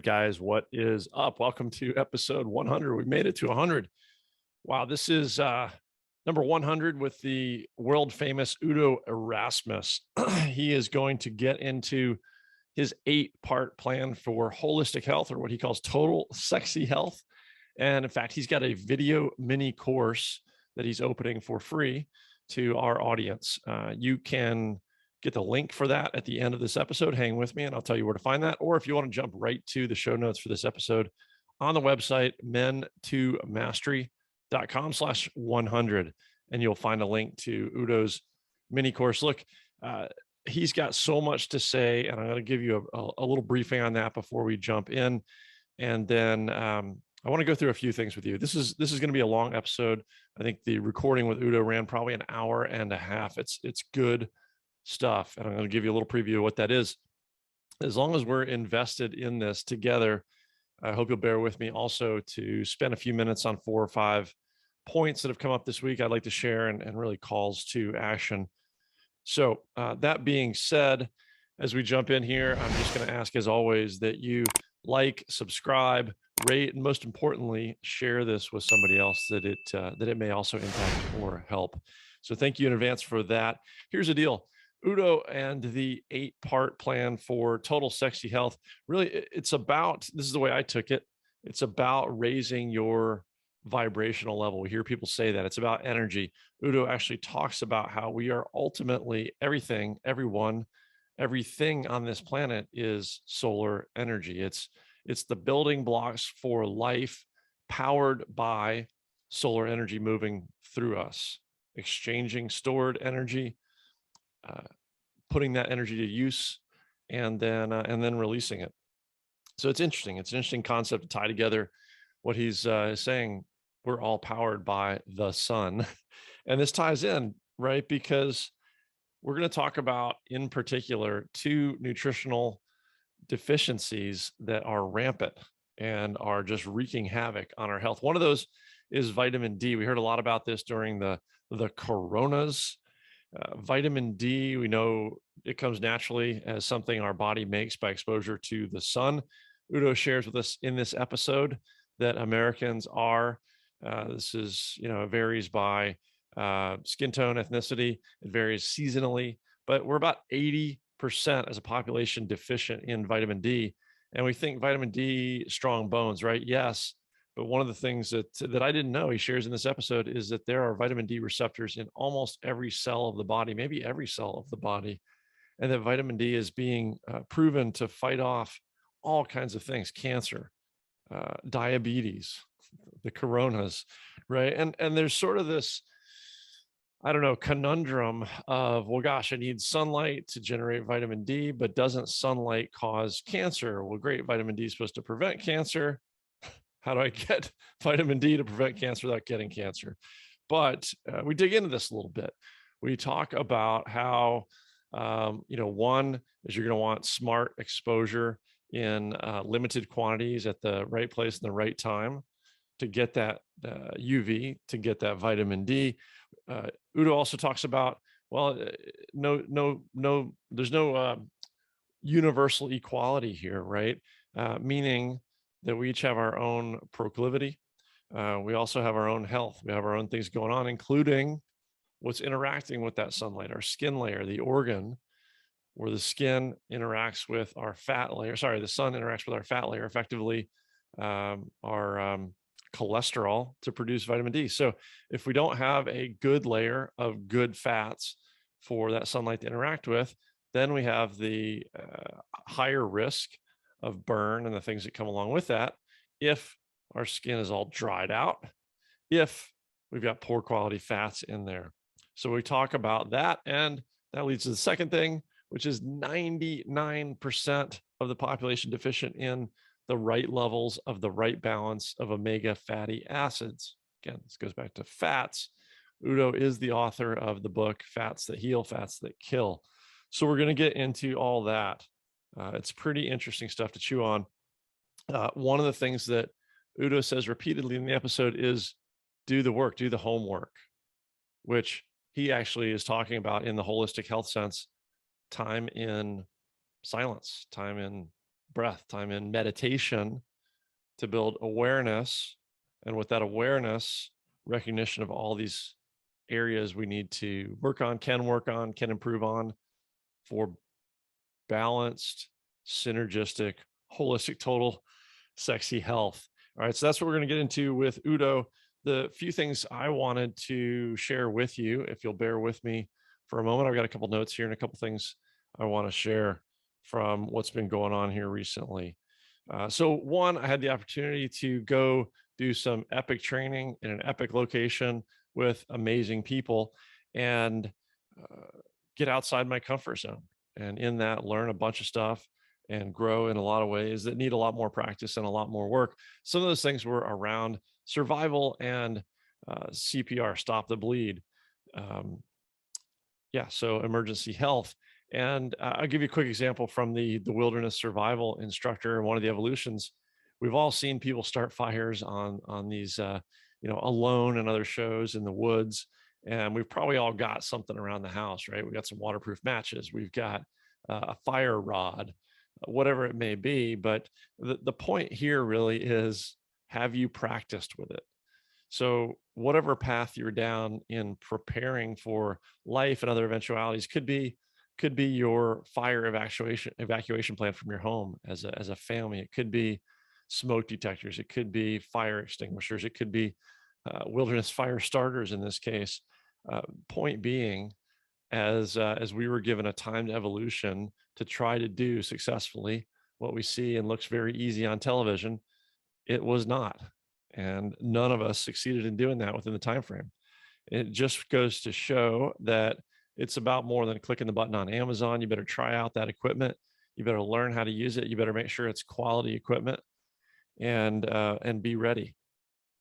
Guys, what is up? Welcome to episode 100. We made it to 100. Wow, this is number 100 with the world famous Udo Erasmus. He is going to get into his 8-part plan for holistic health, or what he calls total sexy health. And in fact, he's got a video mini course that he's opening for free to our audience. You can get the link for that at the end of this episode. Hang with me and I'll tell you where to find that. Or if you want to jump right to the show notes for this episode on the website, men2mastery.com/100, and you'll find a link to Udo's mini course. Look, he's got so much to say, and I'm going to give you a little briefing on that before we jump in. And then I want to go through a few things with you. This is going to be a long episode. I think the recording with Udo ran probably an hour and a half. It's good stuff. And I'm going to give you a little preview of what that is. As long as we're invested in this together, I hope you'll bear with me also to spend a few minutes on 4 or 5 points that have come up this week I'd like to share, and really calls to action. So that being said, as we jump in here, I'm just going to ask, as always, that you like, subscribe, rate, and most importantly, share this with somebody else that it may also impact or help. So thank you in advance for that. Here's the deal. Udo and the 8-part plan for total sexy health. Really, it's about, this is the way I took it, it's about raising your vibrational level. We hear people say that. It's about energy. Udo actually talks about how we are ultimately everything, everyone, everything on this planet is solar energy. It's the building blocks for life powered by solar energy moving through us, exchanging stored energy, putting that energy to use, and then releasing it. So it's interesting. It's an interesting concept to tie together what he's saying. We're all powered by the sun. And this ties in, right? Because we're going to talk about, in particular, 2 nutritional deficiencies that are rampant and are just wreaking havoc on our health. One of those is vitamin D. We heard a lot about this during the coronas. Vitamin D, we know it comes naturally as something our body makes by exposure to the sun. Udo shares with us in this episode that Americans are, this is, it varies by skin tone, ethnicity, it varies seasonally, but we're about 80% as a population deficient in vitamin D. And we think vitamin D, strong bones, right? Yes. But one of the things that I didn't know he shares in this episode is that there are vitamin D receptors in almost every cell of the body, maybe every cell of the body, and that vitamin D is being proven to fight off all kinds of things: cancer, diabetes, the coronas, right? And there's sort of this, I don't know, conundrum of, well, gosh, I need sunlight to generate vitamin D, but doesn't sunlight cause cancer? Well, great, vitamin D is supposed to prevent cancer. How do I get vitamin D to prevent cancer without getting cancer? But we dig into this a little bit. We talk about how, one is you're going to want smart exposure in limited quantities at the right place in the right time to get that UV, to get that vitamin D. Udo also talks about, well, there's no universal equality here, right? Meaning that we each have our own proclivity. We also have our own health. We have our own things going on, including what's interacting with that sunlight, our skin layer, the organ where the skin interacts with our fat layer. Sorry, the sun interacts with our fat layer, effectively our cholesterol, to produce vitamin D. So if we don't have a good layer of good fats for that sunlight to interact with, then we have the higher risk of burn and the things that come along with that if our skin is all dried out, if we've got poor quality fats in there. So we talk about that, and that leads to the second thing, which is 99% of the population deficient in the right levels of the right balance of omega fatty acids. Again, this goes back to fats. Udo is the author of the book, Fats That Heal, Fats That Kill. So we're going to get into all that. It's pretty interesting stuff to chew on. One of the things that Udo says repeatedly in the episode is do the work, do the homework, which he actually is talking about in the holistic health sense, time in silence, time in breath, time in meditation to build awareness. And with that awareness, recognition of all these areas we need to work on, can improve on for balanced, synergistic, holistic, total, sexy health. All right. So that's what we're going to get into with Udo. The few things I wanted to share with you, if you'll bear with me for a moment, I've got a couple notes here and a couple things I want to share from what's been going on here recently. So one, I had the opportunity to go do some epic training in an epic location with amazing people and get outside my comfort zone. And in that, learn a bunch of stuff and grow in a lot of ways that need a lot more practice and a lot more work. Some of those things were around survival and CPR, stop the bleed. So emergency health. And I'll give you a quick example from the wilderness survival instructor in one of the evolutions. We've all seen people start fires on these, Alone and other shows in the woods. And we've probably all got something around the house, right? We've got some waterproof matches. We've got a fire rod, whatever it may be. But the point here really is, have you practiced with it? So whatever path you're down in preparing for life and other eventualities could be your fire evacuation plan from your home as a family. It could be smoke detectors. It could be fire extinguishers. It could be wilderness fire starters in this case. Point being, as we were given a timed evolution to try to do successfully what we see and looks very easy on television, it was not. And none of us succeeded in doing that within the time frame. It just goes to show that it's about more than clicking the button on Amazon. You better try out that equipment. You better learn how to use it. You better make sure it's quality equipment and be ready,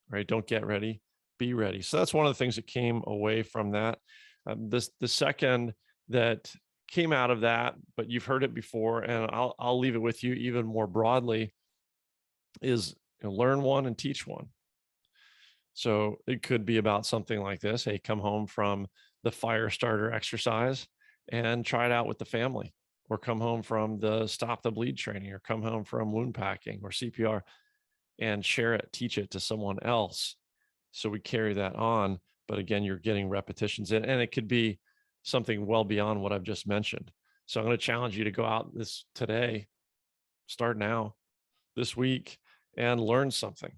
right? Don't get ready, be ready. So that's one of the things that came away from that. The second that came out of that, but you've heard it before, and I'll leave it with you even more broadly, is learn one and teach one. So it could be about something like this. Hey, come home from the fire starter exercise and try it out with the family, or come home from the stop the bleed training, or come home from wound packing or CPR and share it, teach it to someone else. So we carry that on. But again, you're getting repetitions in, and it could be something well beyond what I've just mentioned. So I'm going to challenge you to go out today, start now, this week, and learn something,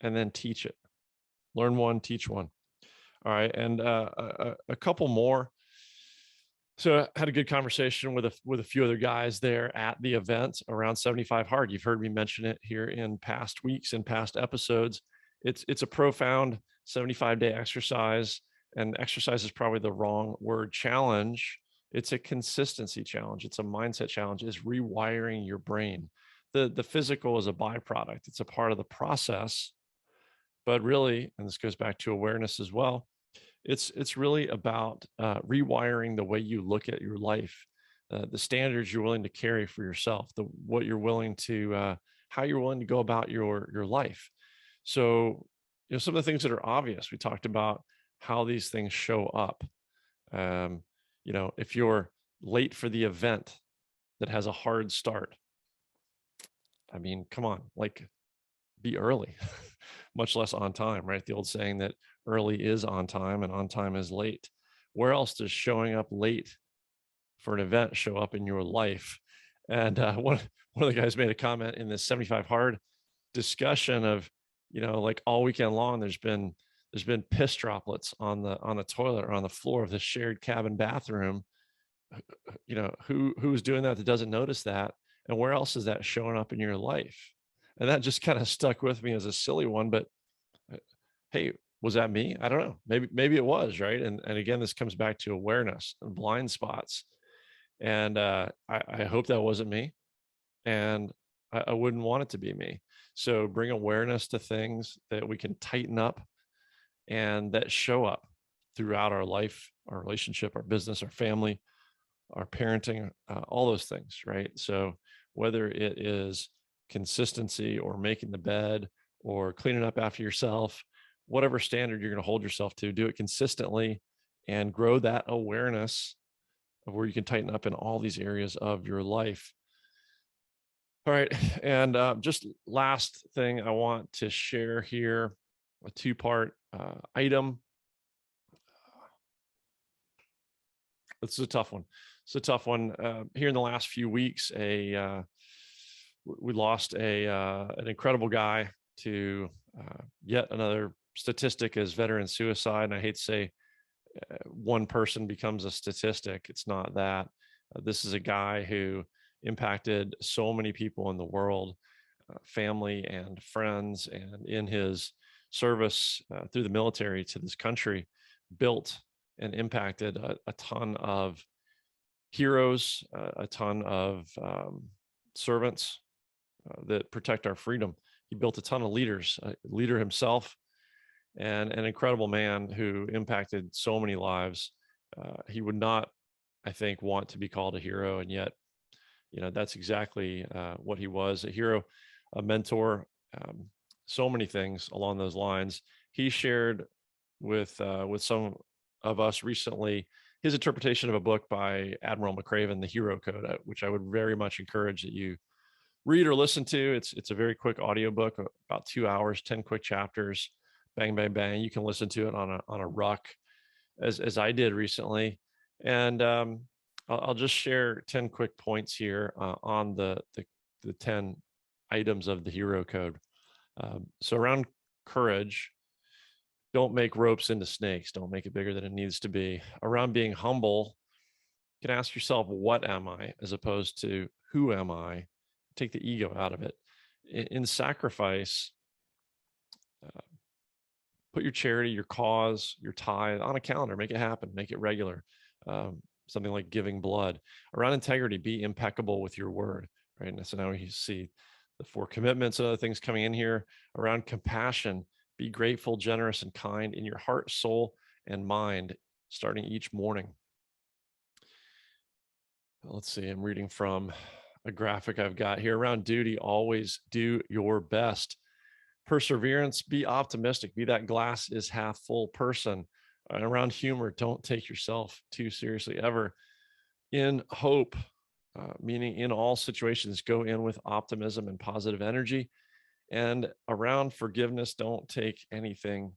and then teach it. Learn one, teach one. All right, and a couple more. So I had a good conversation with a few other guys there at the event around 75 hard. You've heard me mention it here in past weeks and past episodes. It's a profound 75-day exercise, and exercise is probably the wrong word. Challenge. It's a consistency challenge. It's a mindset challenge. It's rewiring your brain. The physical is a byproduct. It's a part of the process, but really, and this goes back to awareness as well, it's really about rewiring the way you look at your life, the standards you're willing to carry for yourself, what you're willing to, how you're willing to go about your life. So, some of the things that are obvious, we talked about how these things show up. If you're late for the event that has a hard start, I mean, come on, like, be early, much less on time, right? The old saying that early is on time and on time is late. Where else does showing up late for an event show up in your life? And one of the guys made a comment in this 75 hard discussion of, like all weekend long, there's been piss droplets on the toilet or on the floor of the shared cabin bathroom. Who's doing that doesn't notice that? And where else is that showing up in your life? And that just kind of stuck with me as a silly one, but hey, was that me? I don't know. Maybe it was, right? And again, this comes back to awareness and blind spots. And I hope that wasn't me. And I wouldn't want it to be me. So bring awareness to things that we can tighten up and that show up throughout our life, our relationship, our business, our family, our parenting, all those things, right? So whether it is consistency or making the bed or cleaning up after yourself, whatever standard you're going to hold yourself to, do it consistently and grow that awareness of where you can tighten up in all these areas of your life. All right. And just last thing I want to share here, a two-part item. This is a tough one. It's a tough one. Here in the last few weeks, we lost an incredible guy to yet another statistic as veteran suicide. And I hate to say one person becomes a statistic. It's not that. This is a guy who impacted so many people in the world, family and friends, and in his service through the military to this country, built and impacted a ton of heroes, a ton of servants that protect our freedom. He built a ton of leaders, a leader himself, and an incredible man who impacted so many lives. He would not, I think, want to be called a hero, and yet, that's exactly what he was: a hero, a mentor, so many things along those lines. He shared with some of us recently his interpretation of a book by Admiral McCraven, The Hero Code, which I would very much encourage that you read or listen to. It's a very quick audiobook, about 2 hours, 10 quick chapters, bang, bang, bang. You can listen to it on a ruck, as I did recently. And I'll just share 10 quick points here on the 10 items of the Hero Code. So around courage, don't make ropes into snakes. Don't make it bigger than it needs to be. Around being humble, you can ask yourself, what am I, as opposed to who am I? Take the ego out of it. In sacrifice, put your charity, your cause, your tithe on a calendar. Make it happen. Make it regular. Something like giving blood. Around integrity, be impeccable with your word. Right. And so now you see the 4 commitments and other things coming in here. Around compassion, be grateful, generous, and kind in your heart, soul, and mind, starting each morning. Let's see, I'm reading from a graphic I've got here. Around duty, always do your best. Perseverance, be optimistic, be that glass is half full person. And around humor, don't take yourself too seriously ever. In hope, meaning in all situations, go in with optimism and positive energy. And around forgiveness, don't take anything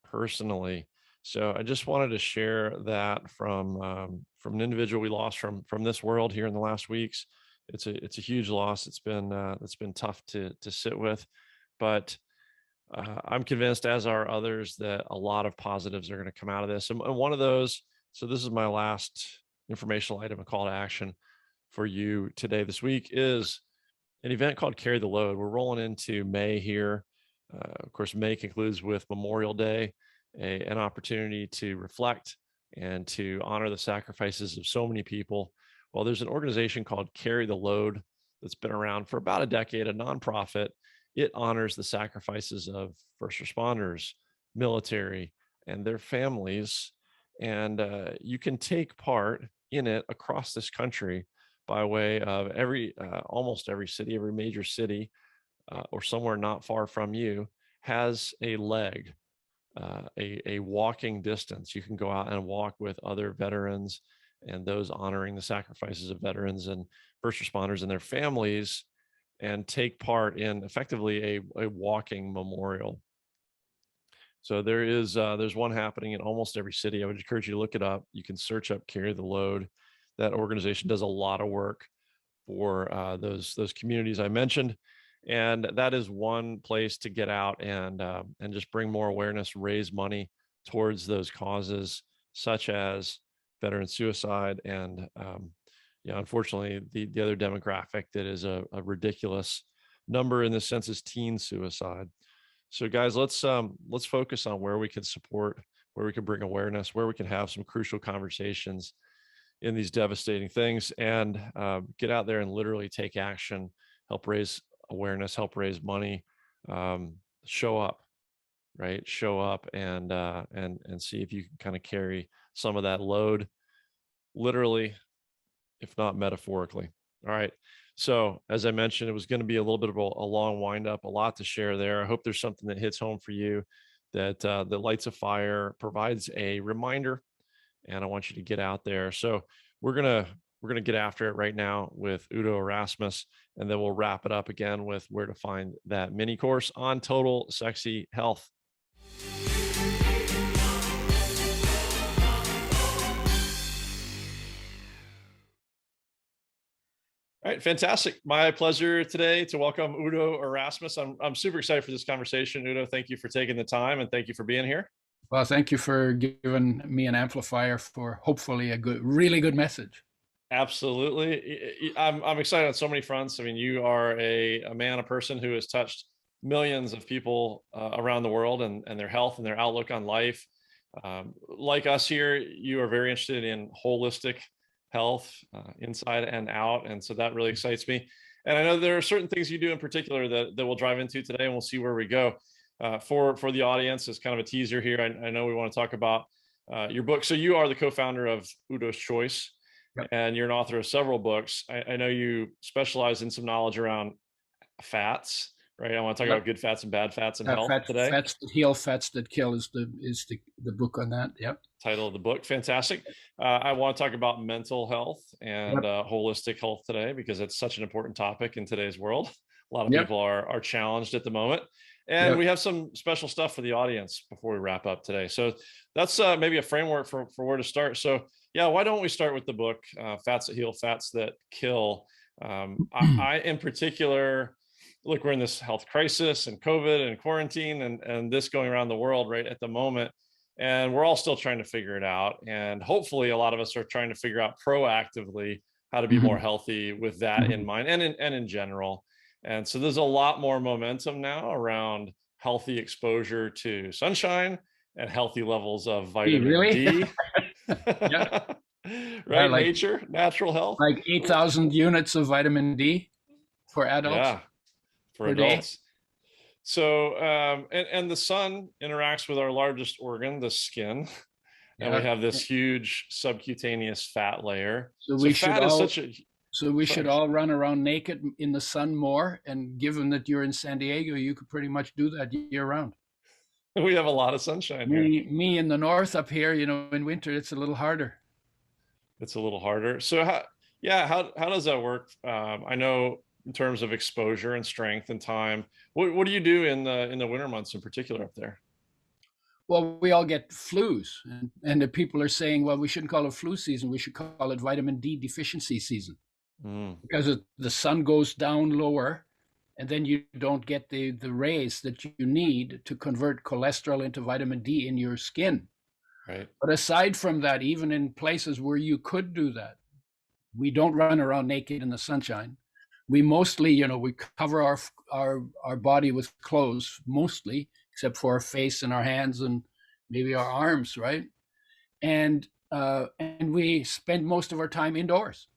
personally. So I just wanted to share that from an individual we lost from this world here in the last weeks. It's a huge loss. It's been tough to sit with, but I'm convinced, as are others, that a lot of positives are going to come out of this. And one of those, so this is my last informational item, a call to action for you today, this week, is an event called Carry the Load. We're rolling into May here. Of course, May concludes with Memorial Day, an opportunity to reflect and to honor the sacrifices of so many people. Well, there's an organization called Carry the Load that's been around for about a decade, a nonprofit. It honors the sacrifices of first responders, military, and their families. And you can take part in it across this country by way of almost every city, every major city, or somewhere not far from you has a leg, a walking distance. You can go out and walk with other veterans and those honoring the sacrifices of veterans and first responders and their families, and take part in effectively a walking memorial. So there's one happening in almost every city. I would encourage you to look it up. You can search up Carry the Load. That organization does a lot of work for those communities I mentioned, and that is one place to get out and just bring more awareness, raise money towards those causes, such as veteran suicide, and unfortunately, the other demographic that is a ridiculous number in this sense is teen suicide. So, guys, let's focus on where we can support, where we can bring awareness, where we can have some crucial conversations in these devastating things, and get out there and literally take action, help raise awareness, help raise money, show up, right? Show up and see if you can kind of carry some of that load, literally, if not metaphorically. All right. So as I mentioned, it was going to be a little bit of a long wind up, a lot to share there. I hope there's something that hits home for you, that the Lights of Fire provides a reminder, and I want you to get out there. So we're we're going to get after it right now with Udo Erasmus, and then we'll wrap it up again with where to find that mini course on total sexy health. All right, fantastic. My pleasure today to welcome Udo Erasmus. I'm super excited for this conversation. Udo, thank you for taking the time, and thank you for being here. Well, thank you for giving me an amplifier for hopefully a really good message. Absolutely. I'm excited on so many fronts. I mean, you are a man, a person who has touched millions of people around the world and their health and their outlook on life. Like us here, you are very interested in holistic health, inside and out. And so that really excites me. And I know there are certain things you do in particular that we'll drive into today, and we'll see where we go. For the audience, as kind of a teaser here, I know we want to talk about your book. So you are the co-founder of Udo's Choice. Yep. And you're an author of several books. I know you specialize in some knowledge around fats, right? I want to talk about good fats and bad fats and health today. Fats that heal, fats that kill is the book on that. Yep. Title of the book. Fantastic. I want to talk about mental health and holistic health today, because it's such an important topic in today's world. A lot of people are challenged at the moment. And we have some special stuff for the audience before we wrap up today. So that's maybe a framework for where to start. So yeah, why don't we start with the book, Fats That Heal, Fats That Kill. I in particular, look, we're in this health crisis and COVID and quarantine and this going around the world right at the moment. And we're all still trying to figure it out. And hopefully a lot of us are trying to figure out proactively how to be more healthy with that in mind and in general. And so there's a lot more momentum now around healthy exposure to sunshine and healthy levels of vitamin D. Right, like, nature, natural health. Like 8,000 units of vitamin D for adults. Yeah, for adults. Day. So, and the sun interacts with our largest organ, the skin. And we have this huge subcutaneous fat layer. So we should all run around naked in the sun more. And given that you're in San Diego, you could pretty much do that year round. We have a lot of sunshine here. Me in the north up here, in winter, it's a little harder. It's a little harder. So how does that work? I know in terms of exposure and strength and time, what do you do in the winter months in particular up there? Well, we all get flus, and the people are saying, well, we shouldn't call it flu season. We should call it vitamin D deficiency season, because the sun goes down lower, and then you don't get the rays that you need to convert cholesterol into vitamin D in your skin. Right. But aside from that, even in places where you could do that, we don't run around naked in the sunshine. We mostly, we cover our body with clothes, mostly, except for our face and our hands and maybe our arms, right? And we spend most of our time indoors.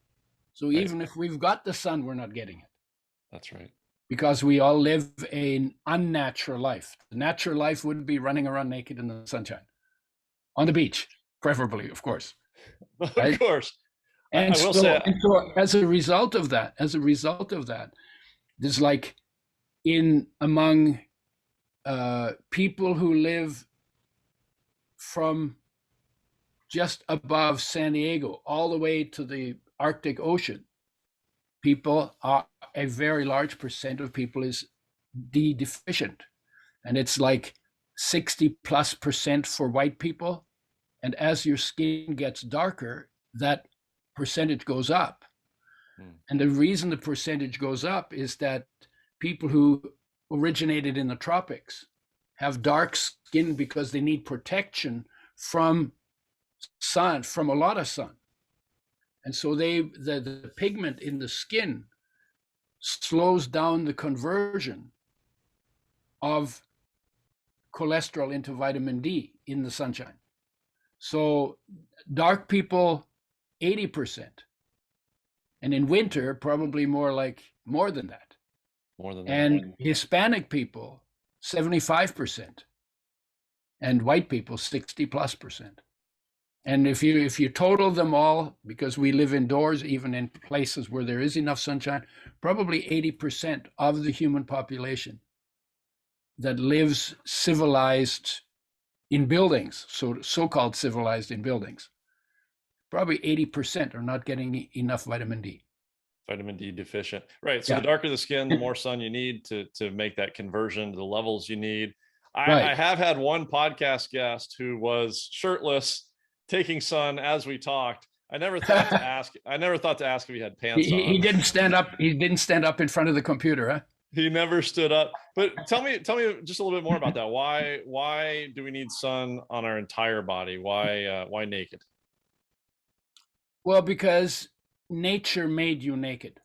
So even if we've got the sun, we're not getting it. That's right. Because we all live an unnatural life. The natural life would be running around naked in the sunshine. On the beach, preferably, of course. Right? Of course. And so as a result of that, there's like among people who live from just above San Diego all the way to the Arctic Ocean, a very large percent of people is D deficient. And it's like 60+% for white people. And as your skin gets darker, that percentage goes up. And the reason the percentage goes up is that people who originated in the tropics have dark skin because they need protection from sun, from a lot of sun. And so the pigment in the skin slows down the conversion of cholesterol into vitamin D in the sunshine. So dark people, 80%. And in winter, probably more than that. More than that. And Hispanic people, 75%. And white people, 60+%. And if you total them all, because we live indoors, even in places where there is enough sunshine, probably 80% of the human population that lives civilized in buildings, so-called civilized in buildings, probably 80% are not getting enough vitamin D. Vitamin D deficient. Right. So Yeah. the darker the skin, the more sun you need to make that conversion to the levels you need. I Right. have had one podcast guest who was shirtless taking sun as we talked. I never thought to ask if he had pants He on. didn't stand up. He didn't stand up in front of the computer, huh? He never stood up. But tell me just a little bit more about that. Why do we need sun on our entire body? Why naked? Well, because nature made you naked.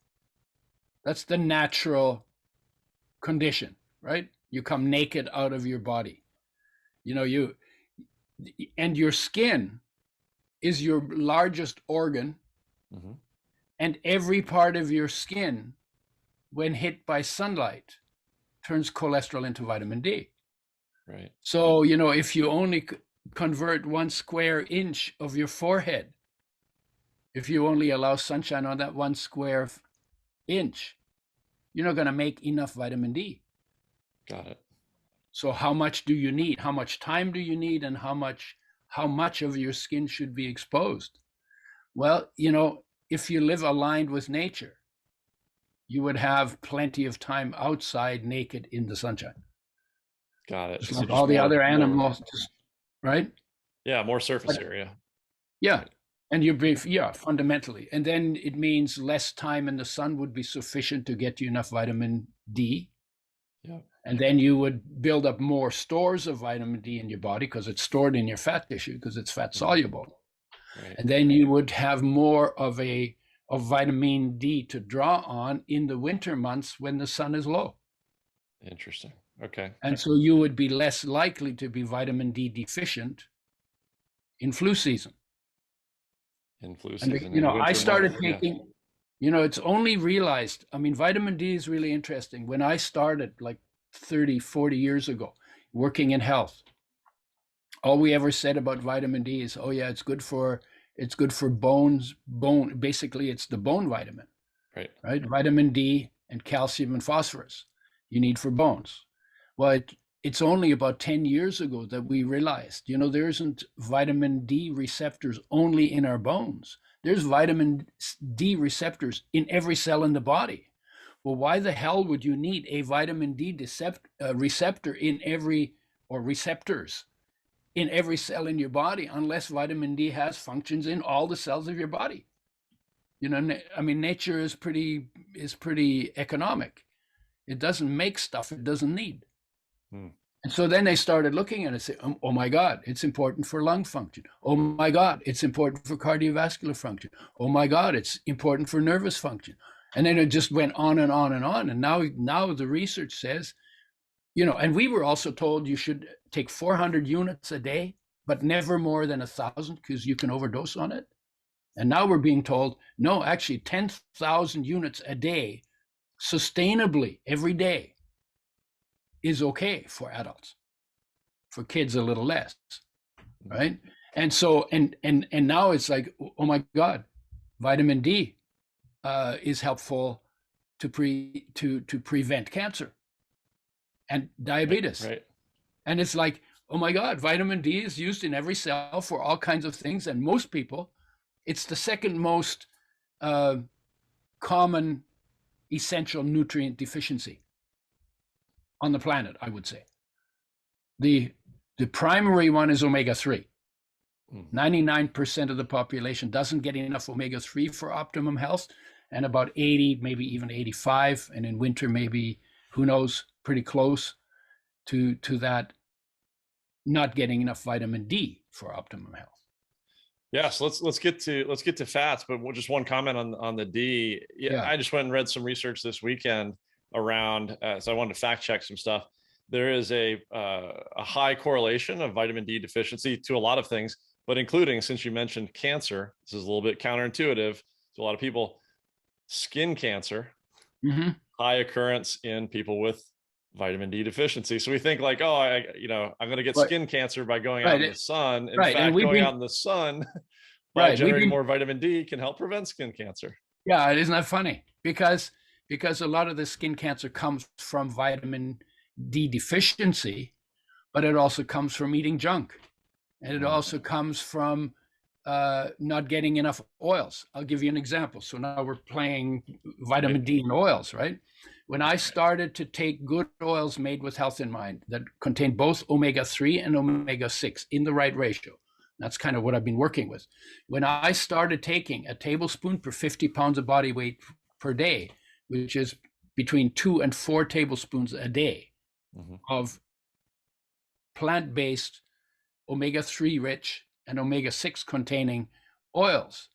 That's the natural condition, right? You come naked out of your body. And your skin is your largest organ, Mm-hmm. and every part of your skin, when hit by sunlight, turns cholesterol into vitamin D. Right. So, if you only convert 1 square inch of your forehead, if you only allow sunshine on that 1 square inch, you're not going to make enough vitamin D. Got it. So how much do you need? How much time do you need? And how much of your skin should be exposed? Well, if you live aligned with nature, you would have plenty of time outside naked in the sunshine. Got it. Just So like just all the more, other animals, right? Yeah, more surface area. Yeah. And fundamentally. And then it means less time in the sun would be sufficient to get you enough vitamin D. Yeah. And then you would build up more stores of vitamin D in your body because it's stored in your fat tissue because it's fat soluble. Right. And then you would have more of vitamin D to draw on in the winter months when the sun is low. Interesting. Okay. And so you would be less likely to be vitamin D deficient in flu season. In flu season. And, I started taking, it's only realized, vitamin D is really interesting. When I started like 30, 40 years ago, working in health, all we ever said about vitamin D is, oh yeah, it's good for bones, basically it's the bone vitamin, right? Vitamin D and calcium and phosphorus you need for bones. Well, it's only about 10 years ago that we realized, there isn't vitamin D receptors only in our bones. There's vitamin D receptors in every cell in the body. Well, why the hell would you need a vitamin D receptor in receptors in every cell in your body unless vitamin D has functions in all the cells of your body? Nature is pretty economic. It doesn't make stuff it doesn't need. And so then they started looking at it and say, oh my God, it's important for lung function. Oh my God, it's important for cardiovascular function. Oh my God, it's important for nervous function. And then it just went on and on and on. And now the research says, and we were also told you should take 400 units a day, but never more than 1,000 because you can overdose on it. And now we're being told, no, actually 10,000 units a day, sustainably every day, is okay for adults. For kids, a little less, right? And so, and now it's like, oh my God, vitamin D is helpful to prevent cancer and diabetes. Right. And it's like, oh my God, vitamin D is used in every cell for all kinds of things. And most people, it's the second most common essential nutrient deficiency on the planet, I would say. The primary one is omega-3. 99% of the population doesn't get enough omega-3 for optimum health, and about 80, maybe even 85, and in winter maybe, who knows, pretty close to that, not getting enough vitamin D for optimum health. Yes, let's get to fats, but just one comment on the D. Yeah, I just went and read some research this weekend around, so I wanted to fact check some stuff. There is a high correlation of vitamin D deficiency to a lot of things, but including, since you mentioned cancer, this is a little bit counterintuitive to a lot of people, skin cancer, high occurrence in people with vitamin D deficiency. So we think like, oh, I'm going to get skin cancer by going out in the sun. In fact, going out in the sun by generating more vitamin D can help prevent skin cancer. Yeah, isn't that funny? Because a lot of the skin cancer comes from vitamin D deficiency, but it also comes from eating junk. And it also comes from not getting enough oils. I'll give you an example. So now we're playing vitamin D and oils, right? When I started to take good oils made with health in mind that contain both omega-3 and omega-6 in the right ratio, that's kind of what I've been working with. When I started taking a tablespoon per 50 pounds of body weight per day, which is between 2 and 4 tablespoons a day of plant-based omega-3 rich and omega-6 containing oils,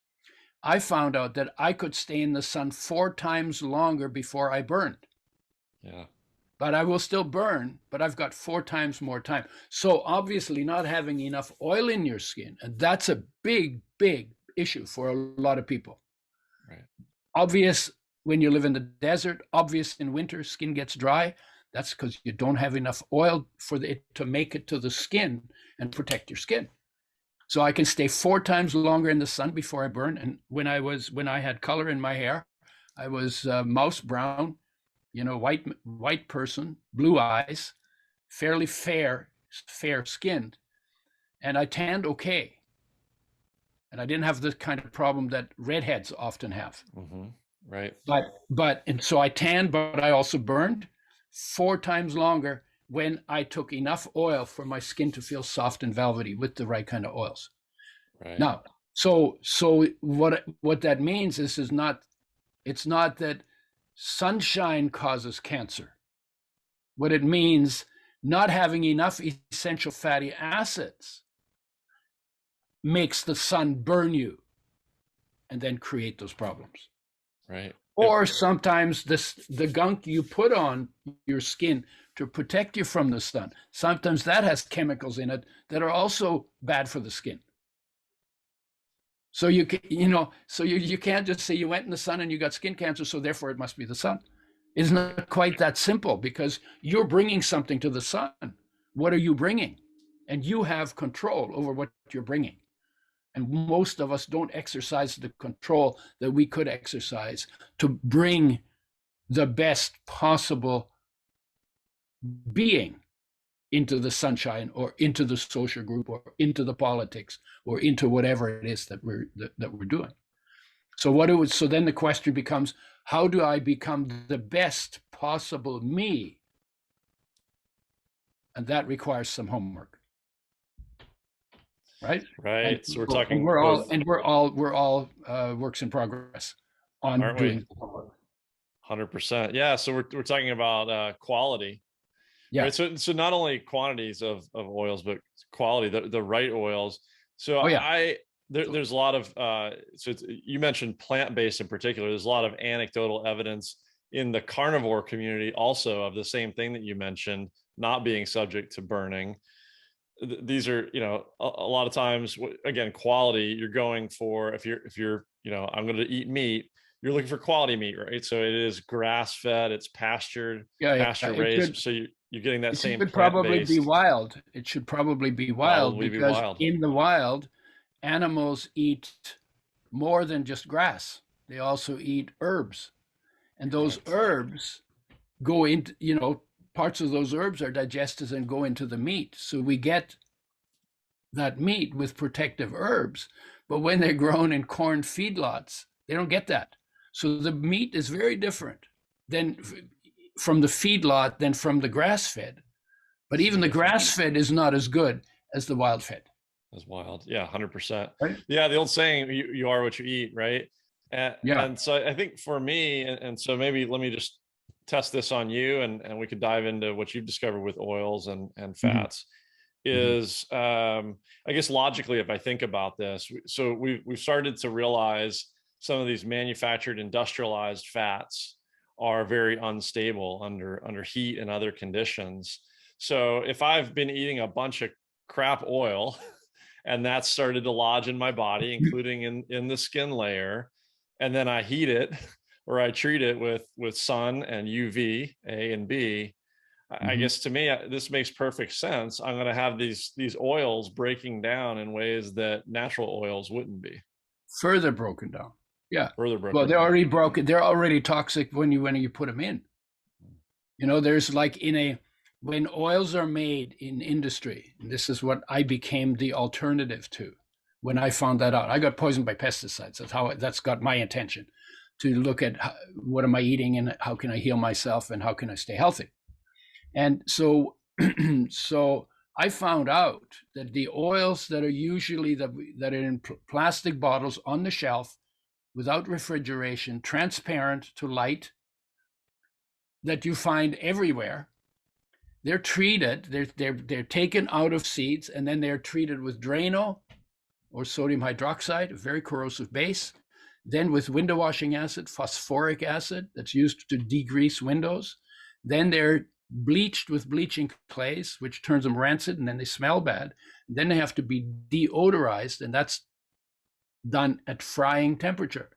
I found out that I could stay in the sun 4 times longer before I burned. Yeah. But I will still burn, but I've got 4 times more time. So obviously not having enough oil in your skin, and that's a big, big issue for a lot of people. Right. Obvious when you live in the desert, obvious in winter, skin gets dry. That's because you don't have enough oil for it to make it to the skin and protect your skin. So I can stay 4 times longer in the sun before I burn. And when I had color in my hair, I was mouse brown, white person, blue eyes, fairly fair skinned, and I tanned okay. And I didn't have the kind of problem that redheads often have. Right. And so I tanned, but I also burned 4 times longer when I took enough oil for my skin to feel soft and velvety with the right kind of oils. Right. Now, so what that means is it's not that sunshine causes cancer. What it means, not having enough essential fatty acids makes the sun burn you and then create those problems. Right. Or sometimes the gunk you put on your skin to protect you from the sun, sometimes that has chemicals in it that are also bad for the skin. So you can't just say you went in the sun and you got skin cancer, so therefore it must be the sun. It's not quite that simple, because you're bringing something to the sun. What are you bringing? And you have control over what you're bringing. And most of us don't exercise the control that we could exercise to bring the best possible being into the sunshine, or into the social group, or into the politics, or into whatever it is that we're doing. So then the question becomes, how do I become the best possible me? And that requires some homework. Right. So we're talking. We're all works in progress on doing. 100%. Yeah. So we're talking about quality. Yeah. Right? So not only quantities of oils, but quality, the right oils. So there's a lot of you mentioned plant-based in particular. There's a lot of anecdotal evidence in the carnivore community also of the same thing that you mentioned, not being subject to burning. These are, a lot of times, again, quality, you're going for, if you're, I'm going to eat meat, you're looking for quality meat, right? So it is grass-fed, it's pastured, pasture raised. So you're getting that same. It should probably be wild. It should probably be wild, because in the wild, animals eat more than just grass. They also eat herbs, and those herbs go into, parts of those herbs are digested and go into the meat. So we get that meat with protective herbs, but when they're grown in corn feedlots, they don't get that. So the meat is very different than from the feedlot than from the grass-fed. But even the grass-fed is not as good as the wild-fed. As wild, yeah, 100%. Right? Yeah, the old saying, you are what you eat, right? And so I think for me, and so maybe let me just test this on you, and we could dive into what you've discovered with oils and fats. Is I guess logically, if I think about this, so we've started to realize some of these manufactured industrialized fats are very unstable under heat and other conditions. So if I've been eating a bunch of crap oil and that's started to lodge in my body, including in the skin layer, and then I heat it or I treat it with sun and UV, A and B, I guess to me, this makes perfect sense. I'm going to have these oils breaking down in ways that natural oils wouldn't be. Further broken down. Yeah. Further broken. Well, they're already broken. They're already toxic when you put them in. There's like when oils are made in industry, and this is what I became the alternative to. when I found that out. I got poisoned by pesticides. That's got my attention to look at what am I eating and how can I heal myself and how can I stay healthy. And so, so I found out that the oils that are usually that are in plastic bottles on the shelf, without refrigeration, transparent to light, that you find everywhere, they're treated. They're taken out of seeds and then they're treated with Drano or sodium hydroxide, a very corrosive base. Then with window washing acid, phosphoric acid, that's used to degrease windows. Then they're bleached with bleaching clays, which turns them rancid, and then they smell bad. And then they have to be deodorized, and that's done at frying temperature.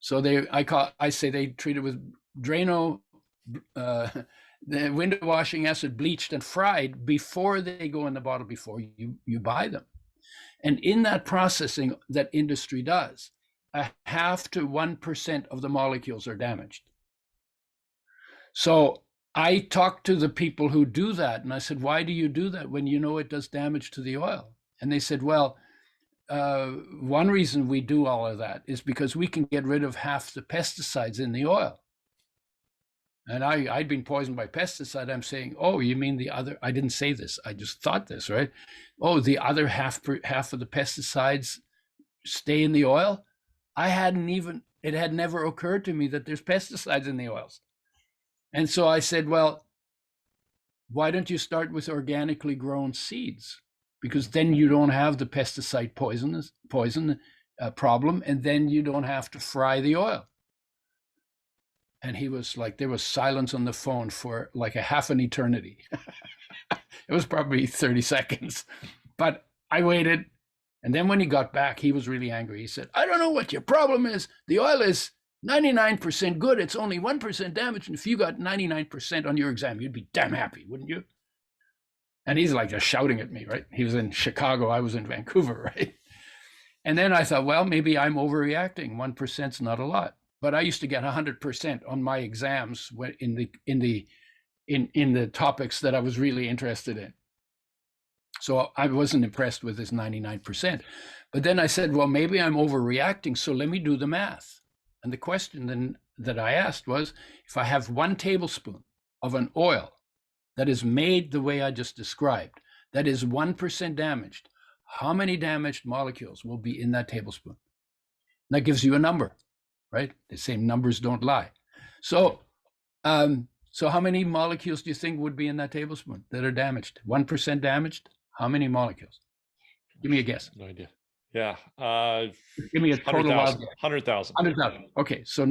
So I say they treat it with Drano, the window washing acid, bleached and fried before they go in the bottle, before you buy them. And in that processing that industry does, 0.5 to 1% of the molecules are damaged. So I talked to the people who do that, and I said, why do you do that when you know it does damage to the oil? And they said, well, one reason we do all of that is because we can get rid of half the pesticides in the oil. And I'd been poisoned by pesticide. I'm saying, oh, you mean the other? I didn't say this. I just thought this, right? Oh, the other half of the pesticides stay in the oil. It had never occurred to me that there's pesticides in the oils. And so I said, well, why don't you start with organically grown seeds? Because then you don't have the pesticide poison problem, and then you don't have to fry the oil. And he was like, there was silence on the phone for like a half an eternity. It was probably 30 seconds, but I waited. And then when he got back, he was really angry. He said, I don't know what your problem is. The oil is 99% good. It's only 1% damaged. And if you got 99% on your exam, you'd be damn happy, wouldn't you? And he's like just shouting at me, right? He was in Chicago. I was in Vancouver, right? And then I thought, well, maybe I'm overreacting. 1% is not a lot. But I used to get 100% on my exams in the topics that I was really interested in. So I wasn't impressed with this 99%. But then I said, well, maybe I'm overreacting. So let me do the math. And the question then that I asked was, if I have 1 tablespoon of an oil that is made the way I just described, that is 1% damaged, how many damaged molecules will be in that tablespoon? And that gives you a number, right? The same numbers don't lie. So, so how many molecules do you think would be in that tablespoon that are damaged? 1% damaged? How many molecules? Give me a guess. No idea. Yeah. Give me a total wild guess. 100,000. 100,000. Okay. So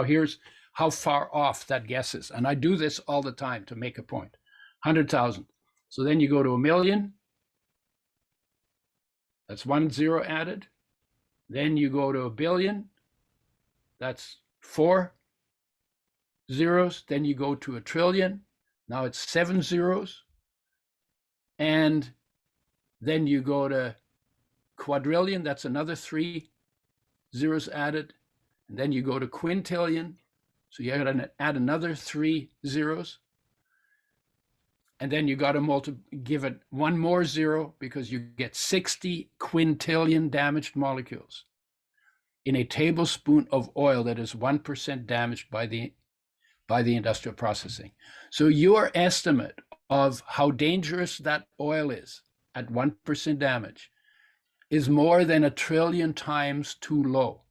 here's how far off that guess is. And I do this all the time to make a point. 100,000. So then you go to 1,000,000. That's 1 0 added. Then you go to 1,000,000,000. That's 4 zeros. Then you go to 1,000,000,000,000. Now it's 7 zeros. And then you go to quadrillion. That's another 3 zeros added. And then you go to quintillion. So you got to add another 3 zeros. And then you got to give it 1 more 0 because you get 60 quintillion damaged molecules in a tablespoon of oil that is 1% damaged by the industrial processing. So your estimate of how dangerous that oil is at 1% damage is more than 1 trillion times too low.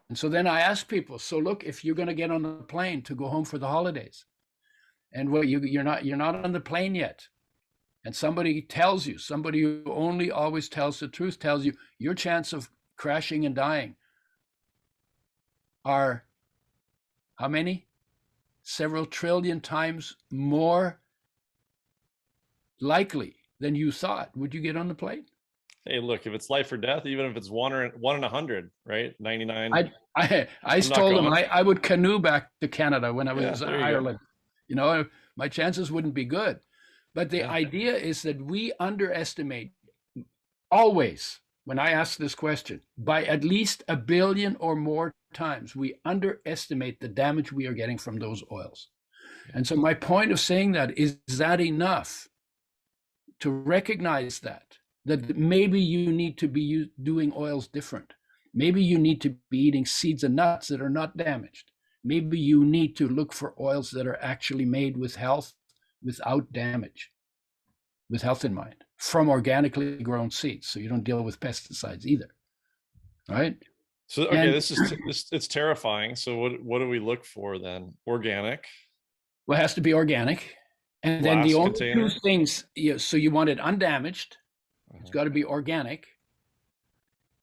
And so then I ask people, so look, if you're going to get on the plane to go home for the holidays, and well, you're not on the plane yet, and somebody who only always tells the truth tells you your chance of crashing and dying are how many? Several trillion times more likely than you thought. Would you get on the plane? Hey, look, if it's life or death, even if it's 1 in 100, right? 99. I told them I would canoe back to Canada when I was in Ireland. You know, my chances wouldn't be good. But the idea is that we underestimate always, when I ask this question, by at least 1 billion or more times, we underestimate the damage we are getting from those oils. And so my point of saying that is that enough to recognize that that maybe you need to be doing oils different. Maybe you need to be eating seeds and nuts that are not damaged. Maybe you need to look for oils that are actually made with health, without damage, with health in mind, from organically grown seeds. So you don't deal with pesticides either. Right? So, okay, it's terrifying. So what do we look for then? Organic. Well, it has to be organic. And then the only container. 2 things, so you want it undamaged. It's got to be organic.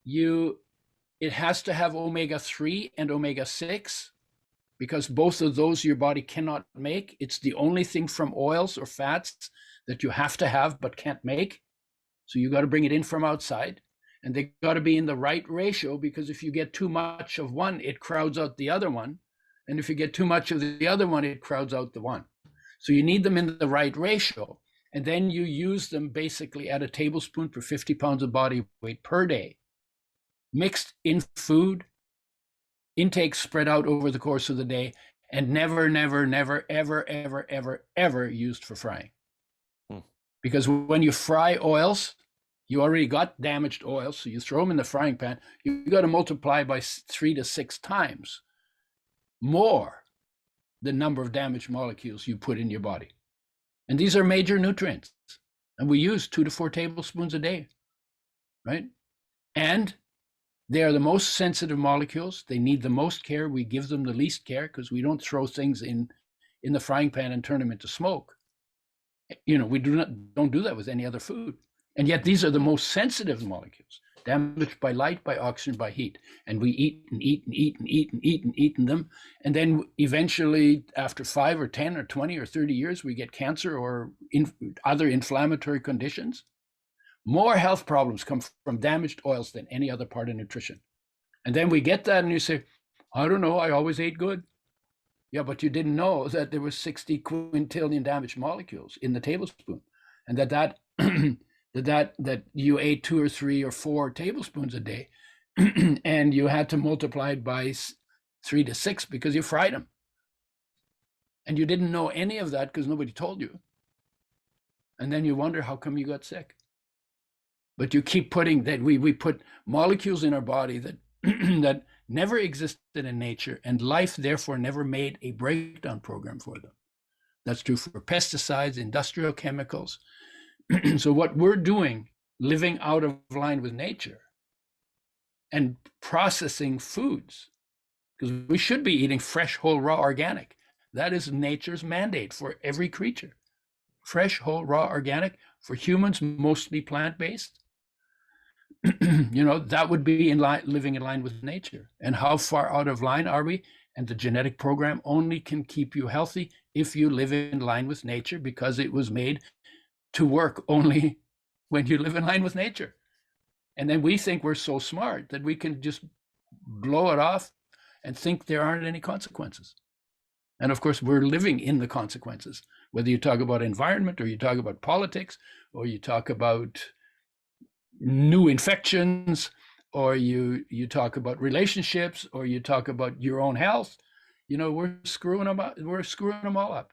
It has to have omega-3 and omega-6, because both of those your body cannot make. It's the only thing from oils or fats that you have to have but can't make. So you got to bring it in from outside. And they got to be in the right ratio, because if you get too much of one, it crowds out the other one. And if you get too much of the other one, it crowds out the one. So you need them in the right ratio. And then you use them basically at a tablespoon per 50 pounds of body weight per day, mixed in food, intake spread out over the course of the day, and never, ever used for frying. Because when you fry oils, you already got damaged oils, so you throw them in the frying pan, you got to multiply by 3 to 6 times more the number of damaged molecules you put in your body. And these are major nutrients. And we use 2 to 4 tablespoons a day, right? And they are the most sensitive molecules. They need the most care. We give them the least care, because we don't throw things in the frying pan and turn them into smoke. We don't do that with any other food. And yet these are the most sensitive molecules, damaged by light, by oxygen, by heat. And we eat and eat and eat and eat and eat and eat them. And then eventually, after 5 or 10 or 20 or 30 years, we get cancer or other inflammatory conditions. More health problems come from damaged oils than any other part of nutrition. And then we get that and you say, I don't know, I always ate good. Yeah, but you didn't know that there was 60 quintillion damaged molecules in the tablespoon, and that that you ate 2 or 3 or 4 tablespoons a day, and you had to multiply it by 3 to 6 because you fried them. And you didn't know any of that because nobody told you. And then you wonder, how come you got sick? But you keep putting that, we put molecules in our body that that never existed in nature, and life therefore never made a breakdown program for them. That's true for pesticides, industrial chemicals. So what we're doing, living out of line with nature and processing foods, because we should be eating fresh, whole, raw, organic. That is nature's mandate for every creature. Fresh, whole, raw, organic. For humans, mostly plant-based. That would be living in line with nature. And how far out of line are we? And the genetic program only can keep you healthy if you live in line with nature, because it was made to work only when you live in line with nature. And then we think we're so smart that we can just blow it off and think there aren't any consequences. And of course, we're living in the consequences, whether you talk about environment, or you talk about politics, or you talk about new infections, or you talk about relationships, or you talk about your own health. We're screwing them up. We're screwing them all up.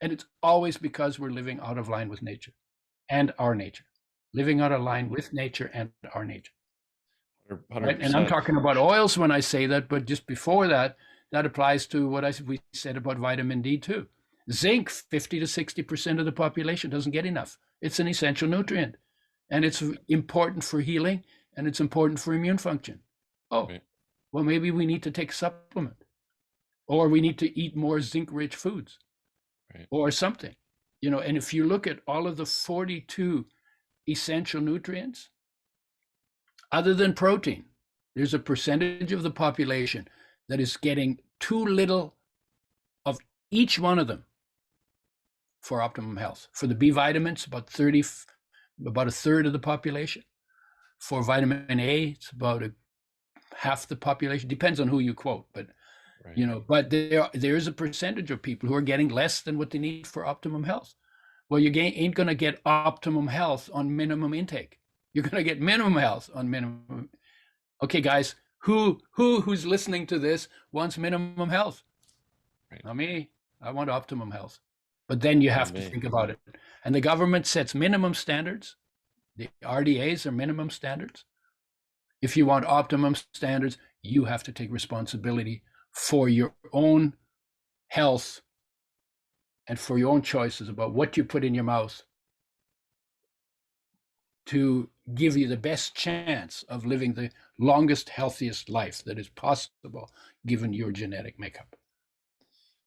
And it's always because we're living out of line with nature and our nature. Living out of line with nature and our nature. 100%. Right? And I'm talking about oils when I say that, but just before that, that applies to what we said about vitamin D too. Zinc, 50 to 60% of the population doesn't get enough. It's an essential nutrient, and it's important for healing, and it's important for immune function. Oh, right. Well, maybe we need to take a supplement, or we need to eat more zinc-rich foods, right, or something. And if you look at all of the 42 essential nutrients, other than protein, there's a percentage of the population that is getting too little of each one of them for optimum health. For the B vitamins, about a third of the population. For vitamin A, it's about half the population. Depends on who you quote, but right. But there is a percentage of people who are getting less than what they need for optimum health. Well, you ain't going to get optimum health on minimum intake. You're going to get minimum health on minimum. Okay, guys, who's listening to this wants minimum health? Right. Not me. I want optimum health. But then you have to think about it. And the government sets minimum standards, The RDAs are minimum standards. If you want optimum standards, you have to take responsibility for your own health and for your own choices about what you put in your mouth to give you the best chance of living the longest, healthiest life that is possible given your genetic makeup.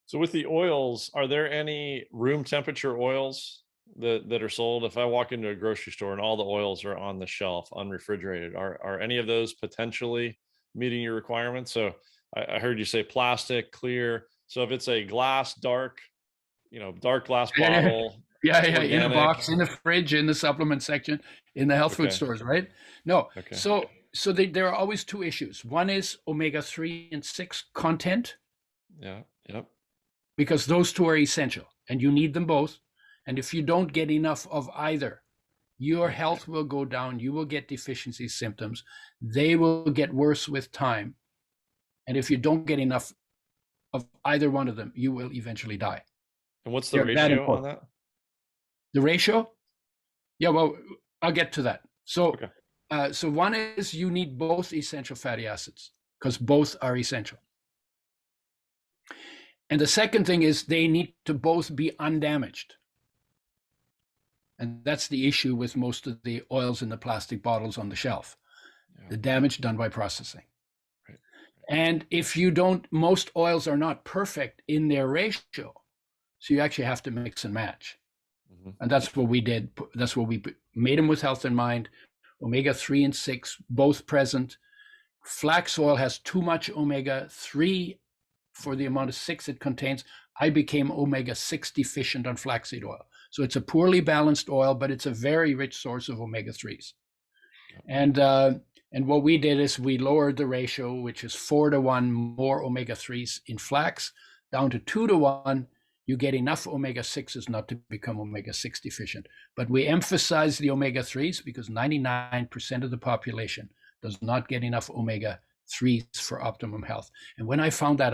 So with the oils, are there any room temperature oils that are sold? If I walk into a grocery store and all the oils are on the shelf, unrefrigerated, are any of those potentially meeting your requirements? So I heard you say plastic, clear. So if it's a glass, dark, dark glass bottle, Yeah, in a organic. box, in the fridge, in the supplement section, in the health food Okay. stores, right? No. Okay. So there are always two issues. One is omega-3 and 6 content, Yeah. Yep. because those two are essential and you need them both. And if you don't get enough of either, your health will go down. You will get deficiency symptoms. They will get worse with time. And if you don't get enough of either one of them, you will eventually die. And what's the They're that ratio on important. that? The ratio? Yeah, well, I'll get to that. So, Okay. So one is you need both essential fatty acids because both are essential. And the second thing is they need to both be undamaged. And that's the issue with most of the oils in the plastic bottles on the shelf. Yeah. The damage done by processing. Right. And if you don't, most oils are not perfect in their ratio. So you actually have to mix and match. Mm-hmm. And that's what we did. That's what we made them with health in mind. Omega-3 and 6, both present. Flax oil has too much omega-3 for the amount of 6 it contains. I became omega-6 deficient on flaxseed oil. So it's a poorly balanced oil, but it's a very rich source of omega-3s. And what we did is we lowered the ratio, which is 4-to-1 more omega-3s in flax, down to 2-to-1. You get enough omega-6s not to become omega-6 deficient. But we emphasize the omega-3s because 99% of the population does not get enough omega-3s for optimum health. And when I found out,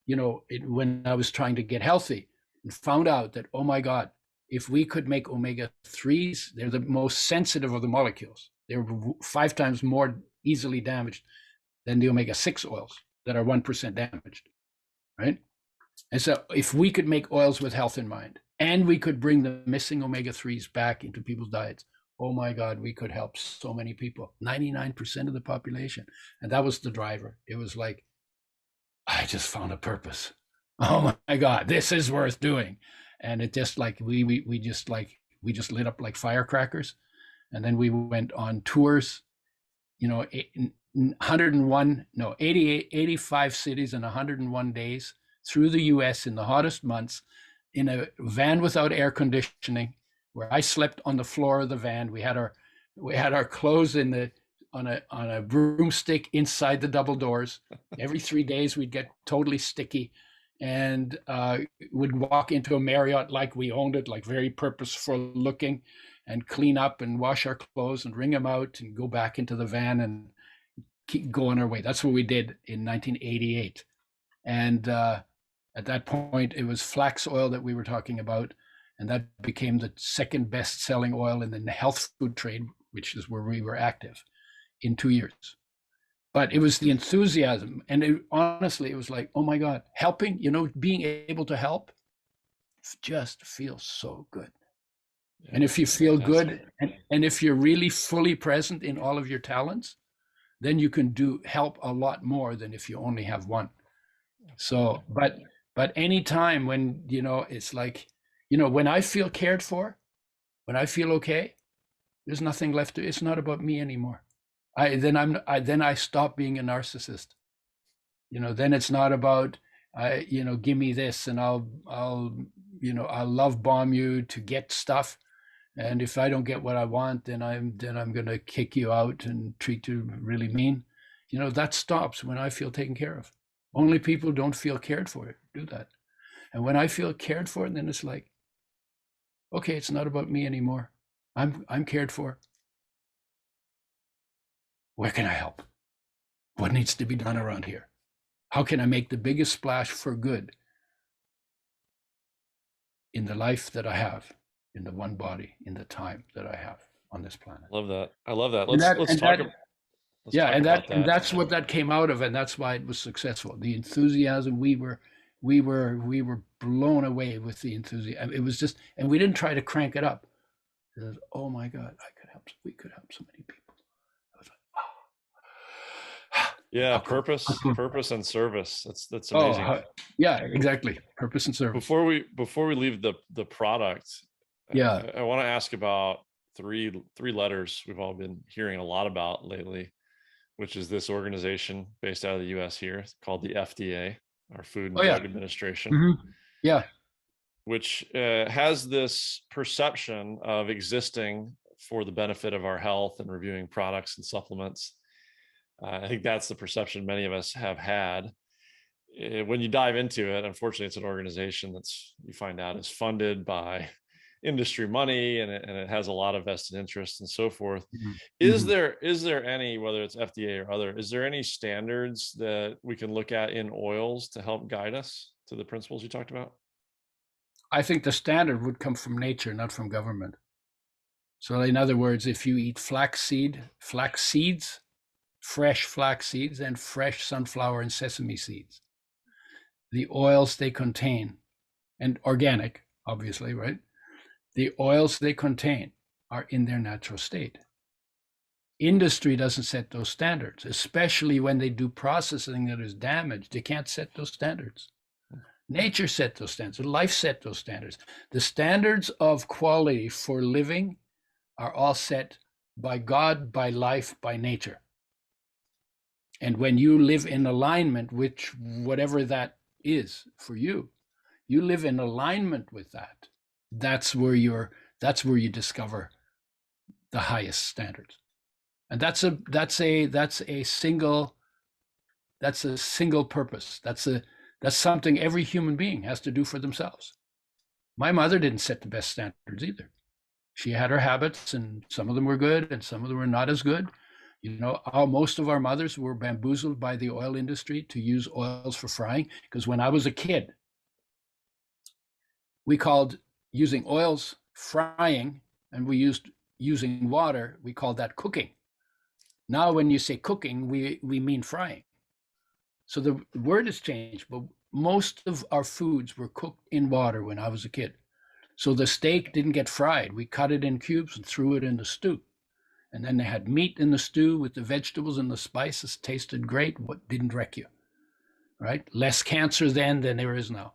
when I was trying to get healthy, and found out that, oh my God, if we could make omega-3s, they're the most sensitive of the molecules. They're 5 times more easily damaged than the omega-6 oils that are 1% damaged, right? And so if we could make oils with health in mind, and we could bring the missing omega-3s back into people's diets, oh my God, we could help so many people, 99% of the population. And that was the driver. It was like, I just found a purpose. Oh my God, this is worth doing. And it just like, we just lit up like firecrackers. And then we went on tours, 85 cities in 101 days through the US in the hottest months in a van without air conditioning, where I slept on the floor of the van. We had our clothes on a broomstick inside the double doors. Every 3 days we'd get totally sticky and would walk into a Marriott like we owned it, like very purposeful looking, and clean up and wash our clothes and wring them out and go back into the van and keep going our way. That's what we did in 1988. And at that point, it was flax oil that we were talking about. And that became the second best selling oil in the health food trade, which is where we were active, in 2 years. But it was the enthusiasm. And honestly, it was like, oh my God, helping, being able to help just feels so good. Yeah, and if you feel good, and if you're really fully present in all of your talents, then you can help a lot more than if you only have one. So, but anytime when, it's like, when I feel cared for, when I feel okay, there's nothing left it's not about me anymore. Then I stop being a narcissist. Then it's not about, give me this and I'll love bomb you to get stuff. And if I don't get what I want, then I'm going to kick you out and treat you really mean. That stops when I feel taken care of. Only people who don't feel cared for do that. And when I feel cared for, then it's like, okay, it's not about me anymore. I'm cared for. Where can I help? What needs to be done around here? How can I make the biggest splash for good in the life that I have, in the one body, in the time that I have? on this planet. Love that. I love that. And Let's that let's and talk. that Let's yeah, talk about and that. that's what that came out of, and that's why it was successful. The enthusiasm, we were blown away with the enthusiasm. It was just, and we didn't try to crank it up. It was, oh my God, we could help so many people. I was like, Yeah, how cool. purpose and service. That's Oh, amazing. yeah, exactly. Purpose and service. Before we leave the product, Yeah. I want to ask about three letters we've all been hearing a lot about lately, which is this organization based out of the US here called the FDA, our Food and Oh, yeah. Drug Administration, Mhm. Yeah. which has this perception of existing for the benefit of our health and reviewing products and supplements. I think that's the perception many of us have had. When you dive into it, unfortunately, it's an organization that's, you find out, is funded by industry money, and it has a lot of vested interest and so forth. Mhm. Is Mhm. there any, whether it's FDA or other, is there any standards that we can look at in oils to help guide us to the principles you talked about? I think the standard would come from nature, not from government. So, in other words, if you eat flax seeds, fresh flax seeds, and fresh sunflower and sesame seeds, the oils they contain, and organic, obviously, right? The oils they contain are in their natural state. Industry doesn't set those standards, especially when they do processing that is damaged. They can't set those standards. Nature set those standards. Life set those standards. The standards of quality for living are all set by God, by life, by nature. And when you live in alignment with whatever that is for you, you live in alignment with that. That's where you discover the highest standards. And that's a single purpose. That's something every human being has to do for themselves. My mother didn't set the best standards either. She had her habits, and some of them were good and some of them were not as good. Most of our mothers were bamboozled by the oil industry to use oils for frying, because when I was a kid, we called using oils frying, and we used using water, we called that cooking. Now when you say cooking, we mean frying. So the word has changed, but most of our foods were cooked in water when I was a kid. So the steak didn't get fried. We cut it in cubes and threw it in the stew. And then they had meat in the stew with the vegetables and the spices. Tasted great. What didn't wreck you, right? Less cancer then than there is now.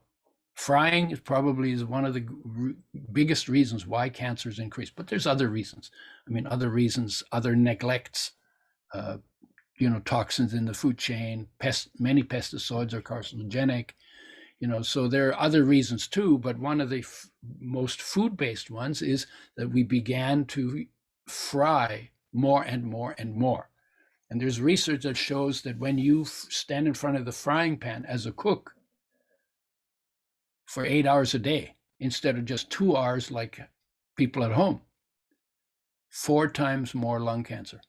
Frying is probably one of the biggest reasons why cancer is increased. But there's other reasons. Other neglects, toxins in the food chain. Many pesticides are carcinogenic. So there are other reasons too, but one of the most food-based ones is that we began to fry more and more and more. And there's research that shows that when you stand in front of the frying pan as a cook for 8 hours a day, instead of just 2 hours like people at home, 4 times more lung cancer.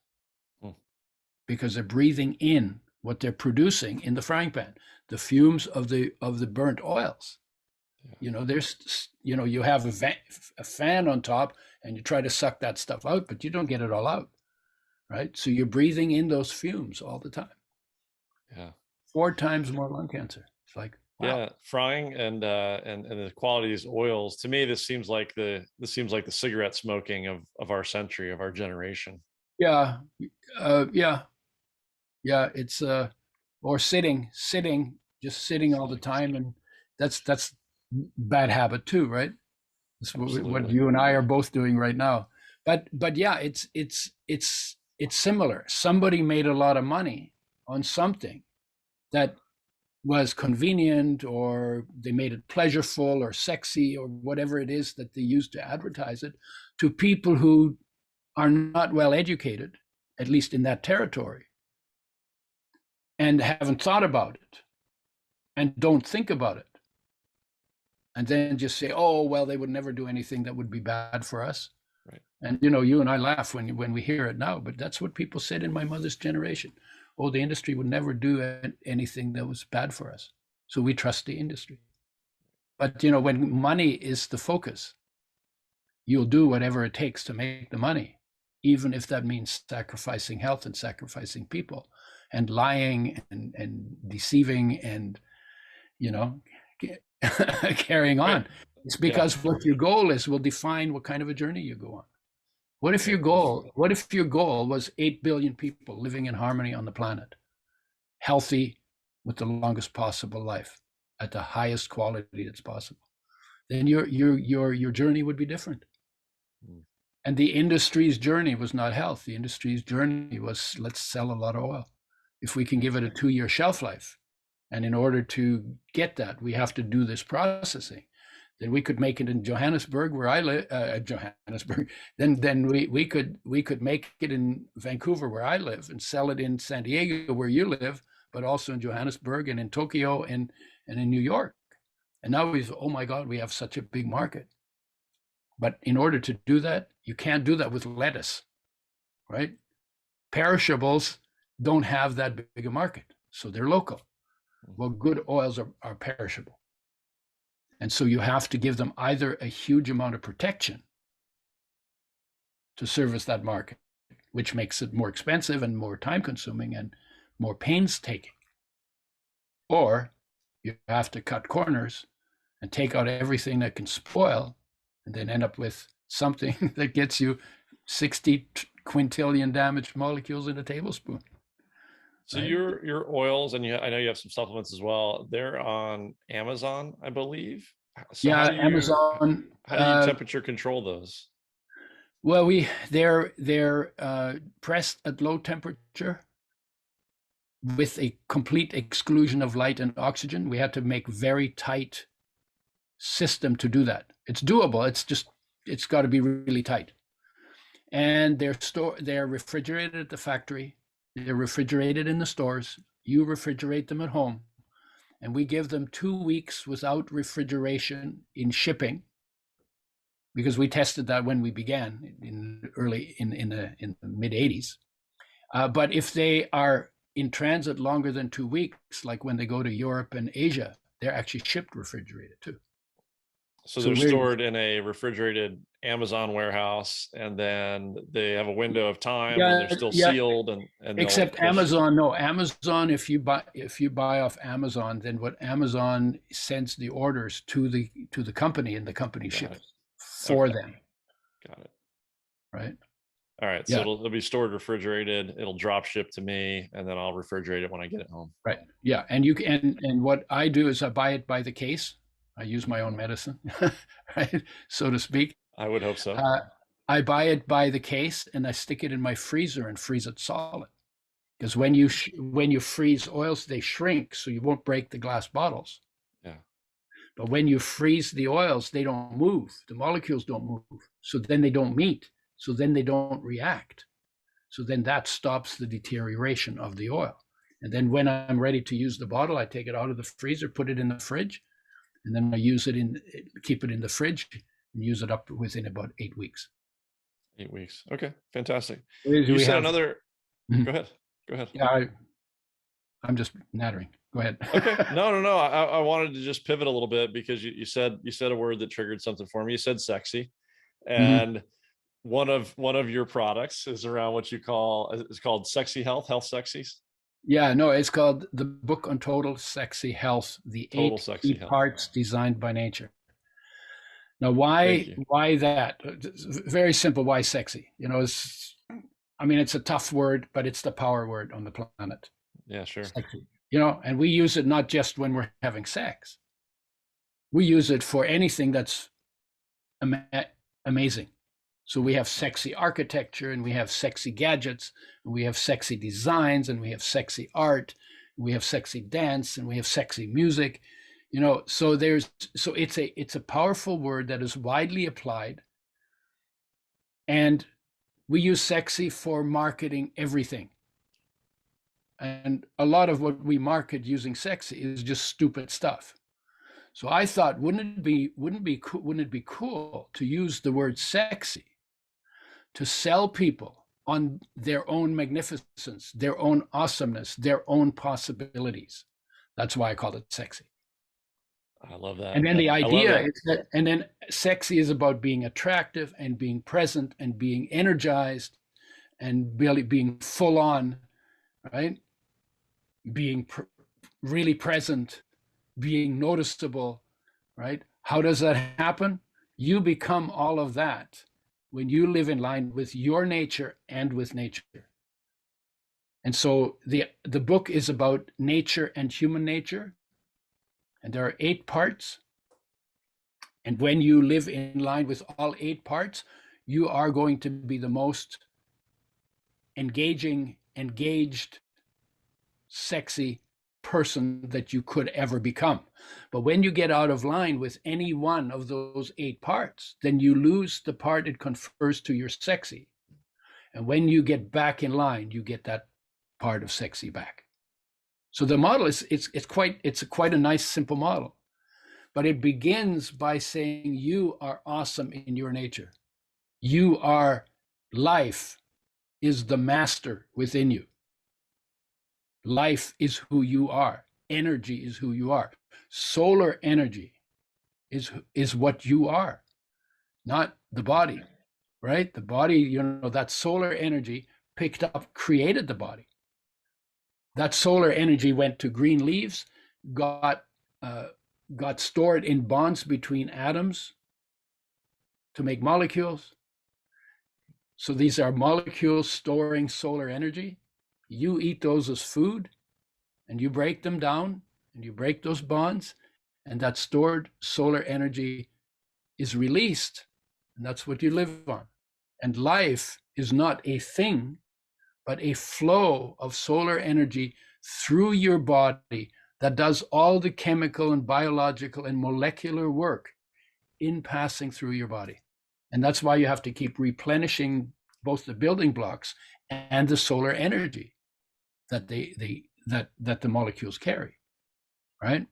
Because they're breathing in what they're producing in the frying pan, the fumes of the burnt oils. Yeah. You have a fan on top and you try to suck that stuff out, but you don't get it all out, right? So you're breathing in those fumes all the time. Yeah. 4 times more lung cancer. It's like, wow. Yeah, frying and the quality of these oils. To me, this seems like the cigarette smoking of our century, of our generation. Yeah, yeah. It's or sitting, just sitting all the time, and that's bad habit too, right? That's what you and I are both doing right now. But yeah, it's similar. Somebody made a lot of money on something that was convenient, or they made it pleasureful or sexy or whatever it is that they use to advertise it to people who are not well educated, at least in that territory, and haven't thought about it and don't think about it. And then just say, oh, well, they would never do anything that would be bad for us. Right. And, you and I laugh when we hear it now, but that's what people said in my mother's generation. Oh, the industry would never do anything that was bad for us. So we trust the industry. But, when money is the focus, you'll do whatever it takes to make the money. even if that means sacrificing health and sacrificing people and lying and deceiving and, you know, carrying Right. on. It's Yeah. because what your goal is will define what kind of a journey you go on. What if Yeah. your goal was 8 billion people living in harmony on the planet, healthy, with the longest possible life at the highest quality that's possible? Then your journey would be different. Mm. And the industry's journey was not health. The industry's journey was, let's sell a lot of oil. If we can give it a 2-year shelf life, and in order to get that, we have to do this processing. Then we could make it in Johannesburg, where I live. Johannesburg. Then we could make it in Vancouver, where I live, and sell it in San Diego, where you live, but also in Johannesburg and in Tokyo and in New York. And now oh my God, we have such a big market. But in order to do that, you can't do that with lettuce, right? Perishables don't have that big a market, so they're local. Well, good oils are perishable. And so you have to give them either a huge amount of protection to service that market, which makes it more expensive and more time consuming and more painstaking, or you have to cut corners and take out everything that can spoil and then end up with something that gets you 60 quintillion damaged molecules in a tablespoon. So Right? your oils, and I know you have some supplements as well. They're on Amazon, I believe. So Yeah, Amazon. how do you temperature control those? Well, they're pressed at low temperature with a complete exclusion of light and oxygen. We had to make very tight system to do that. It's doable. It's got to be really tight. And they're refrigerated at the factory. They're refrigerated in the stores. You refrigerate them at home. And we give them 2 weeks without refrigeration in shipping, because we tested that when we began in the mid 80s. But if they are in transit longer than 2 weeks, like when they go to Europe and Asia, they're actually shipped refrigerated too. So they're stored in a refrigerated Amazon warehouse, and then they have a window of time when they're still sealed, and except Amazon. No, Amazon. If you buy off Amazon, then what Amazon sends the orders to the company, and the company ships for them. Got it. Right. All right. So it'll be stored refrigerated. It'll drop ship to me, and then I'll refrigerate it when I get it home. Right. Yeah. And you can, and what I do is I buy it by the case. I use my own medicine, right, so to speak. I would hope so. I buy it by the case, and I stick it in my freezer and freeze it solid. Because when you freeze oils, they shrink, so you won't break the glass bottles. Yeah. But when you freeze the oils, they don't move. The molecules don't move. So then they don't meet. So then they don't react. So then that stops the deterioration of the oil. And then when I'm ready to use the bottle, I take it out of the freezer, put it in the fridge, and then I keep it in the fridge and use it up within about 8 weeks. 8 weeks. Okay, fantastic. You said another. Go ahead. Yeah, I'm just nattering. Go ahead. Okay. No. I wanted to just pivot a little bit, because you said a word that triggered something for me. You said sexy, and one of your products is around what you call, it's called Sexy Health Sexies. Yeah, no, it's called The Book on Total Sexy Health, the 8 key parts designed by nature. Now, why that? It's very simple. Why sexy? It's a tough word, but it's the power word on the planet. Yeah, sure. Sexy. And we use it not just when we're having sex. We use it for anything that's amazing. So we have sexy architecture, and we have sexy gadgets, and we have sexy designs, and we have sexy art, and we have sexy dance, and we have sexy music. So it's a powerful word that is widely applied, and we use sexy for marketing everything. And a lot of what we market using sexy is just stupid stuff. So I thought, wouldn't it be cool to use the word sexy to sell people on their own magnificence, their own awesomeness, their own possibilities? That's why I called it sexy. I love that. And then the idea is that, and then sexy is about being attractive and being present and being energized and really being full on, right? Being really present, being noticeable, right? How does that happen? You become all of that when you live in line with your nature and with nature. And so the book is about nature and human nature. And there are 8 parts. And when you live in line with all 8 parts, you are going to be the most engaged, sexy person that you could ever become. But when you get out of line with any one of those 8 parts, then you lose the part it confers to your sexy. And when you get back in line, you get that part of sexy back. So the model is it's quite a nice, simple model. But it begins by saying you are awesome in your nature. You are, life is the master within you. Life is who you are. Energy is who you are. Solar energy is what you are, not the body, right? The body, that solar energy picked up, created the body. That solar energy went to green leaves, got stored in bonds between atoms to make molecules. So these are molecules storing solar energy. You eat those as food, and you break them down, and you break those bonds, and that stored solar energy is released, and that's what you live on. And life is not a thing, but a flow of solar energy through your body that does all the chemical and biological and molecular work in passing through your body. And that's why you have to keep replenishing both the building blocks and the solar energy that that the molecules carry, right?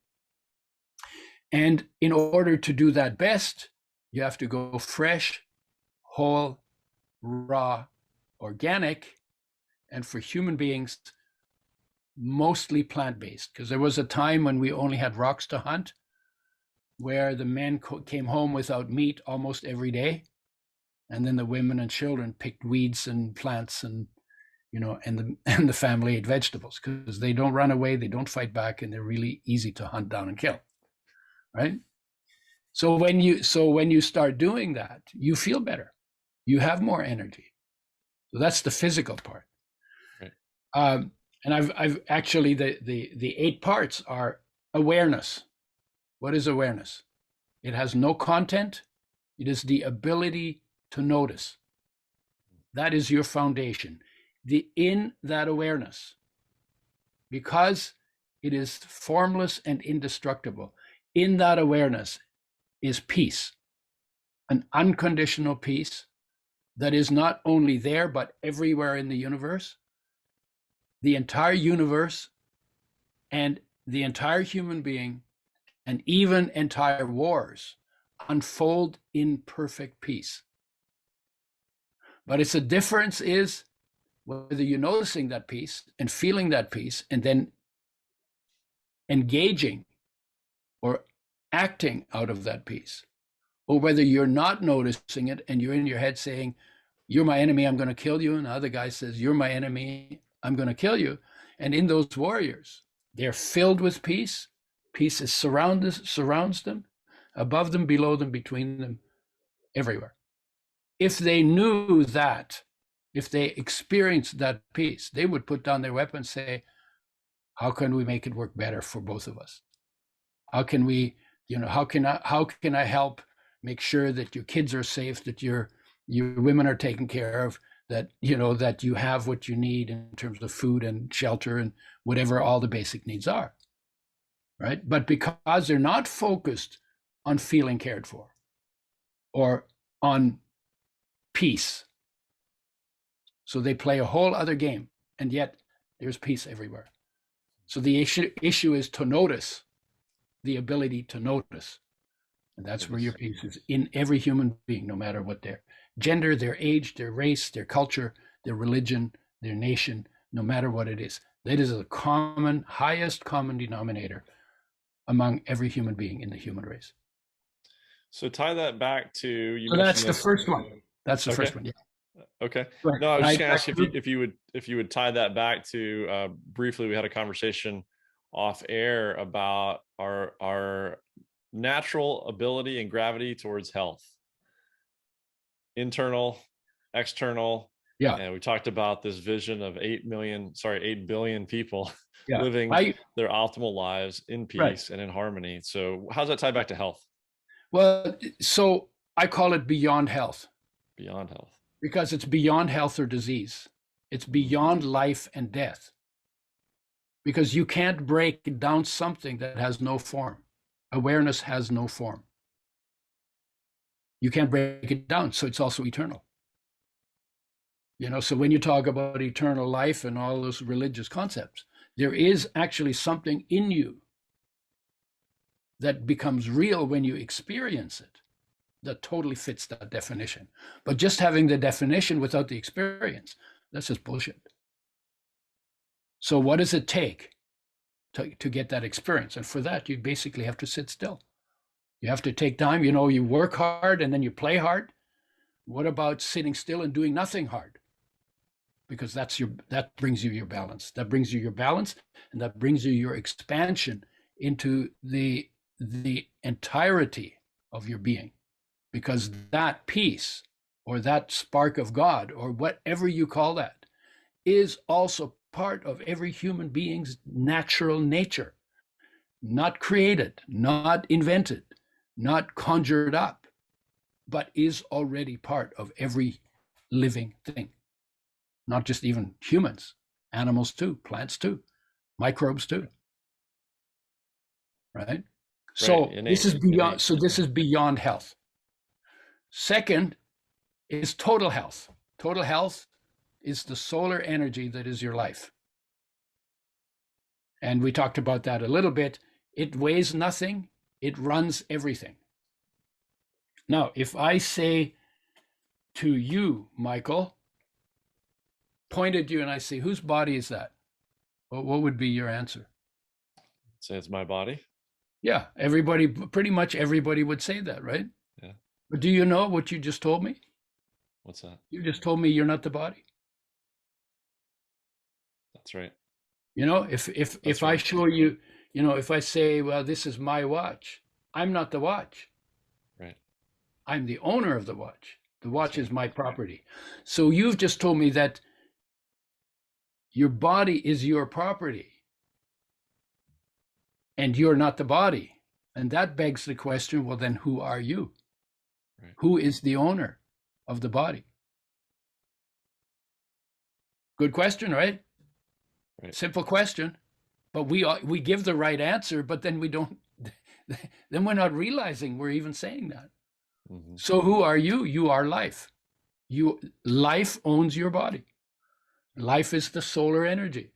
And in order to do that best, you have to go fresh, whole, raw, organic, and for human beings, mostly plant-based, because there was a time when we only had rocks to hunt, where the men came home without meat almost every day, and then the women and children picked weeds and plants, and and the family ate vegetables, because they don't run away, they don't fight back, and they're really easy to hunt down and kill, right? So when you start doing that, you feel better, you have more energy. So that's the physical part. Right. And I've actually, the 8 parts are awareness. What is awareness? It has no content. It is the ability to notice. That is your foundation. In that awareness, because it is formless and indestructible, in that awareness is peace, an unconditional peace that is not only there, but everywhere in the universe. The entire universe and the entire human being and even entire wars unfold in perfect peace. But it's a difference is whether you're noticing that peace and feeling that peace and then engaging or acting out of that peace, or whether you're not noticing it and you're in your head saying, you're my enemy, I'm going to kill you. And the other guy says, you're my enemy, I'm going to kill you. And in those warriors, they're filled with peace. Peace is surrounds them, above them, below them, between them, everywhere. If they knew that, if they experienced that peace, they would put down their weapons and say, how can we make it work better for both of us? How can we, how can I help make sure that your kids are safe, that your women are taken care of, that that you have what you need in terms of food and shelter and whatever all the basic needs are, right? But because they're not focused on feeling cared for or on peace, so they play a whole other game, and yet there's peace everywhere. So the issue is to notice, the ability to notice. And that's where your peace is, in every human being, no matter what their gender, their age, their race, their culture, their religion, their nation, no matter what it is. That is a highest common denominator among every human being in the human race. So tie that back to So that's the first one. That's the first one. Yeah. Okay. Right. No, I was I, just gonna I, ask if you would tie that back to briefly we had a conversation off air about our natural ability and gravity towards health, internal, external, yeah, and we talked about this vision of 8 billion people yeah. living I their optimal lives in right. peace and in harmony. So how's that tie back to health? Well, so I call it beyond health Beyond health. because it's beyond health or disease. It's Mhm. beyond life and death because you can't break down something that has no form. Awareness has no form. You can't break it down, so it's also eternal. So when you talk about eternal life and all those religious concepts, there is actually something in you that becomes real when you experience it that totally fits that definition. But just having the definition without the experience, that's just bullshit. So what does it take to get that experience? And for that, you basically have to sit still. You have to take time. You work hard and then you play hard. What about sitting still and doing nothing hard? Because that brings you your balance. That brings you your balance, and that brings you your expansion into the entirety of your being. Because that peace or that spark of God or whatever you call that is also part of every human being's natural nature, not created, not invented, not conjured up, but is already part of every living thing. Not just even humans, animals too, plants too, microbes too, right? Right. So this is Innate. beyond. Innate. So this is beyond health. Second is total health. Total health is the solar energy that is your life. And we talked about that a little bit. It weighs nothing, it runs everything. Now, if I say to you, Michael, point at you and I say, whose body is that? Well, what would be your answer? Say it's my body. Yeah, everybody, pretty much everybody would say that, right? Yeah. But do you know what you just told me? What's that? You just told me you're not the body. That's right. If I right. show you, if I say, well, this is my watch, I'm not the watch. Right. I'm the owner of the watch. The watch right. is my property. So you've just told me that your body is your property and you're not the body. And that begs the question, well, then who are you? Right. Who is the owner of the body? Good question, right? Simple question. But we give the right answer, but then we don't, then we're not realizing we're even saying that. Mm-hmm. So who are you? You are life. Life owns your body. Life is the solar energy.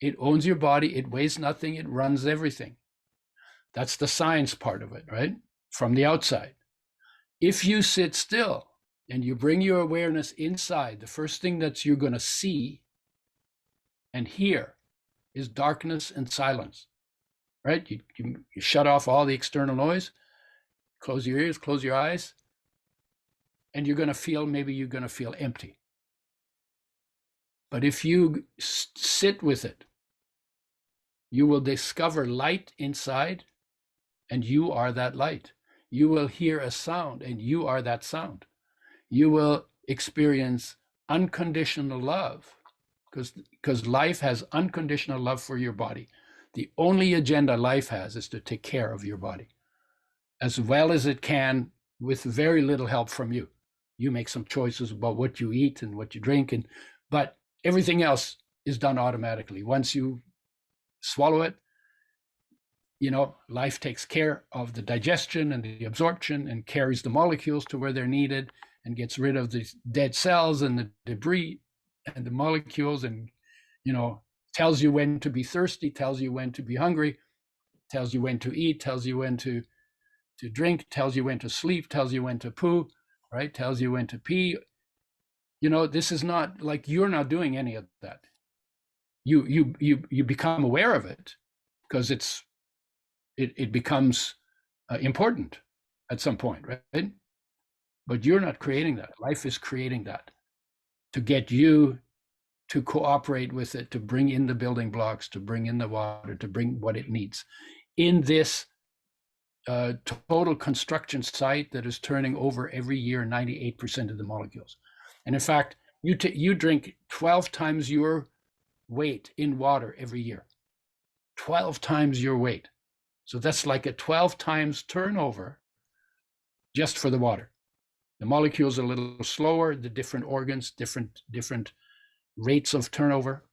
It owns your body. It weighs nothing. It runs everything. That's the science part of it, right? From the outside. If you sit still and you bring your awareness inside, the first thing that you're going to see and hear is darkness and silence, right? You shut off all the external noise, close your ears, close your eyes, and you're going to feel empty. But if you sit with it, you will discover light inside, and you are that light. You will hear a sound, and you are that sound. You will experience unconditional love, because life has unconditional love for your body. The only agenda life has is to take care of your body as well as it can with very little help from you. You make some choices about what you eat and what you drink, but everything else is done automatically. Once you swallow it, life takes care of the digestion and the absorption and carries the molecules to where they're needed and gets rid of the dead cells and the debris and the molecules, and tells you when to be thirsty, tells you when to be hungry, tells you when to eat, tells you when to drink, tells you when to sleep, tells you when to poo, right? Tells you when to pee. This is not like you're not doing any of that. You become aware of it because it becomes important at some point, right? But you're not creating that. Life is creating that. to get you to cooperate with it, to bring in the building blocks, to bring in the water, to bring what it needs in this total construction site that is turning over every year 98% of the molecules. And in fact, you drink 12 times your weight in water every year. 12 times your weight. So that's like a 12 times turnover just for the water. The molecules are a little slower, the different organs, different rates of turnover.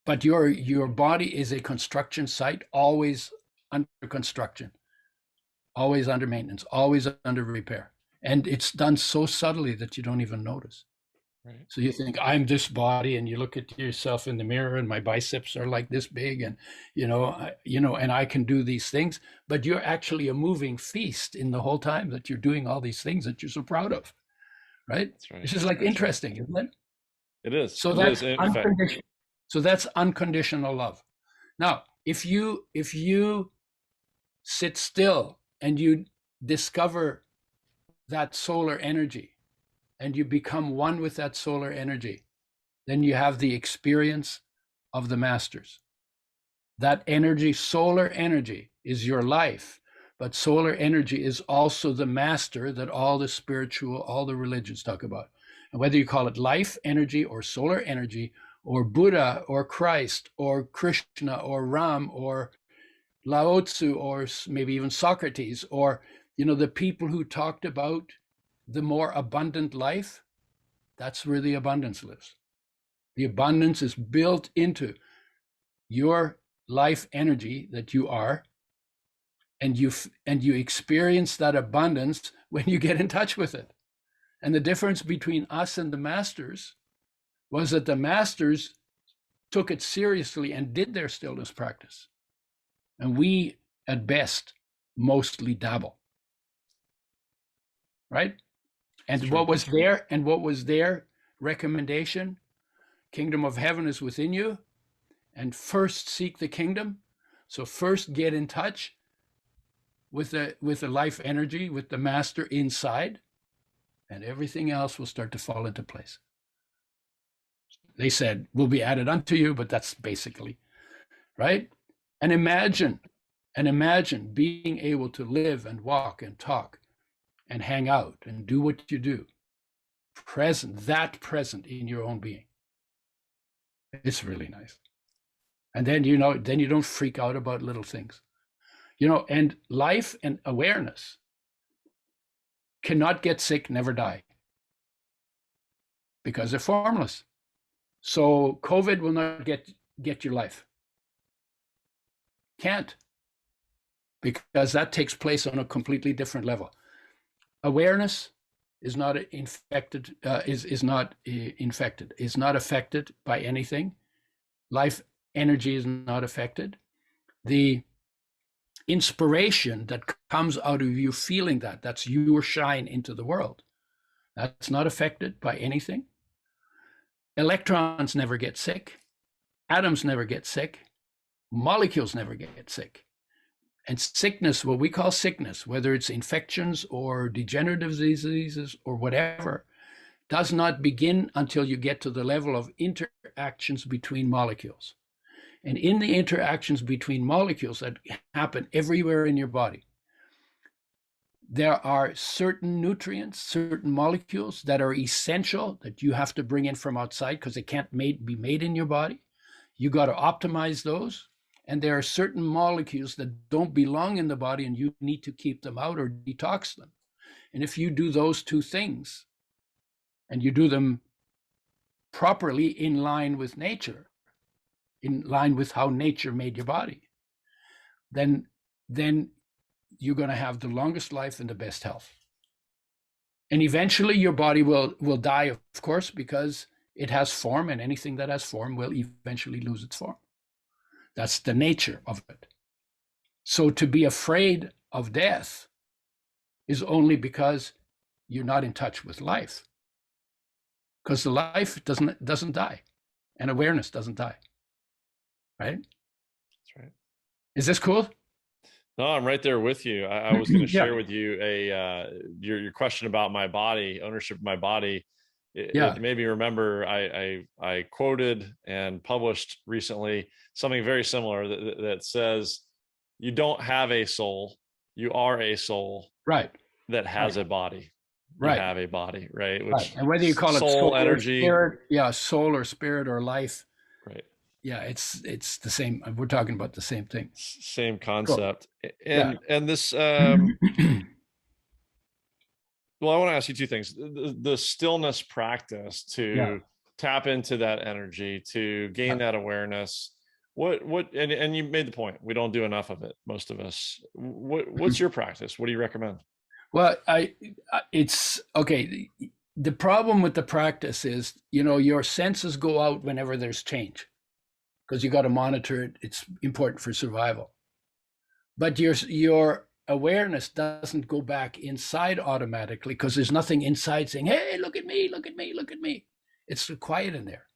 But your body is a construction site, always under construction, always under maintenance, always under repair. And it's done so subtly that you don't even notice. Right. So you think, I'm this body, and you look at yourself in the mirror, and my biceps are like this big, and and I can do these things. But you're actually a moving feast in the whole time that you're doing all these things that you're so proud of, right? That's right. It's just like interesting, isn't it? It is. So that's unconditional. So that's unconditional love. Now, if you sit still and you discover that solar energy, and you become one with that solar energy, then you have the experience of the masters. That energy, solar energy, is your life, but solar energy is also the master that all the religions talk about. And whether you call it life energy or solar energy or Buddha or Christ or Krishna or Ram or Lao Tzu or maybe even Socrates or, the people who talked about the more abundant life, that's where the abundance lives. The abundance is built into your life energy that you are, and you experience that abundance when you get in touch with it. And the difference between us and the masters was that the masters took it seriously and did their stillness practice. And we, at best, mostly dabble. Right? And what was their recommendation? Kingdom of heaven is within you, and first seek the kingdom. So first get in touch with the life energy, with the master inside, and everything else will start to fall into place. They said, will be added unto you, but that's basically, right? And imagine being able to live and walk and talk and hang out and do what you do, present in your own being. It's really nice. And then, then you don't freak out about little things, and life and awareness cannot get sick, never die, because they're formless. So COVID will not get your life. Can't, because that takes place on a completely different level. Awareness is not infected, is not affected by anything. Life energy is not affected. The inspiration that comes out of you feeling that's your shine into the world. That's not affected by anything. Electrons never get sick. Atoms never get sick. Molecules never get sick. And sickness, what we call sickness, whether it's infections or degenerative diseases or whatever, does not begin until you get to the level of interactions between molecules. And in the interactions between molecules that happen everywhere in your body, there are certain nutrients, certain molecules that are essential that you have to bring in from outside because they can't be made in your body. You got to optimize those. And there are certain molecules that don't belong in the body and you need to keep them out or detox them. And if you do those two things and you do them properly in line with nature, in line with how nature made your body, then you're going to have the longest life and the best health. And eventually your body will die, of course, because it has form, and anything that has form will eventually lose its form. That's the nature of it. So to be afraid of death is only because you're not in touch with life. Because the life doesn't die, and awareness doesn't die. Right? That's right. Is this cool? No, I'm right there with you. I was going to share with you your question about my body, ownership of my body. Yeah. it made me remember I quoted and published recently something very similar that says, you don't have a soul, you are a soul Right. that has Right. a body. You Right. have a body, right? Right. Which And whether you call it soul soul, or energy, spirit, yeah, soul or spirit or life, right? yeah, it's the same. We're talking about the same thing. Same Cool. concept. Yeah. And this well, I want to ask you two things. The stillness practice Yeah. to tap into that energy, to gain Yeah. that awareness. And you made the point. We don't do enough of it, most of us. What's your practice? What do you recommend? Well, it's okay. The problem with the practice is, your senses go out whenever there's change because you got to monitor it. It's important for survival. But your awareness doesn't go back inside automatically because there's nothing inside saying, "Hey, look at me, look at me, look at me." It's quiet in there.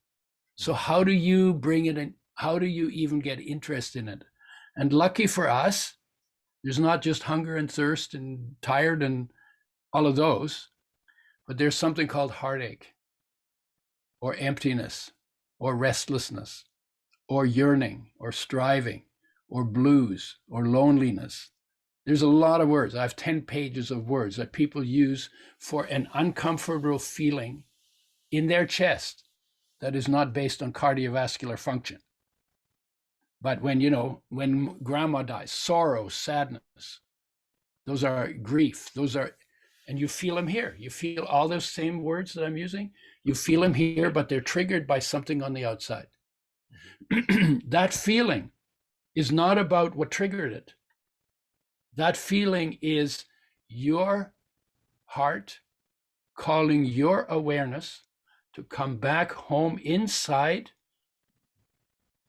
So how do you bring it in? How do you even get interest in it? And lucky for us, there's not just hunger and thirst and tired and all of those, but there's something called heartache or emptiness or restlessness or yearning or striving or blues or loneliness. There's a lot of words. I have 10 pages of words that people use for an uncomfortable feeling in their chest that is not based on cardiovascular function. But when grandma dies, sorrow, sadness, those are grief, and you feel them here. You feel all those same words that I'm using. You feel them here, but they're triggered by something on the outside. That feeling is not about what triggered it. That feeling is your heart calling your awareness to come back home inside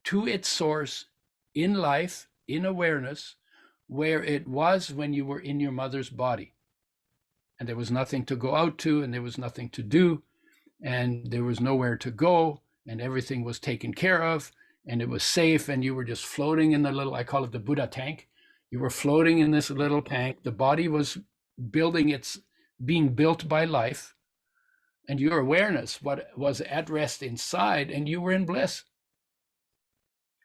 to its source in life, in awareness, where it was when you were in your mother's body. And there was nothing to go out to, and there was nothing to do, and there was nowhere to go, and everything was taken care of, and it was safe, and you were just floating in the little, I call it the Buddha tank. You were floating in this little tank. The body was being built by life, and your awareness what was at rest inside, and you were in bliss.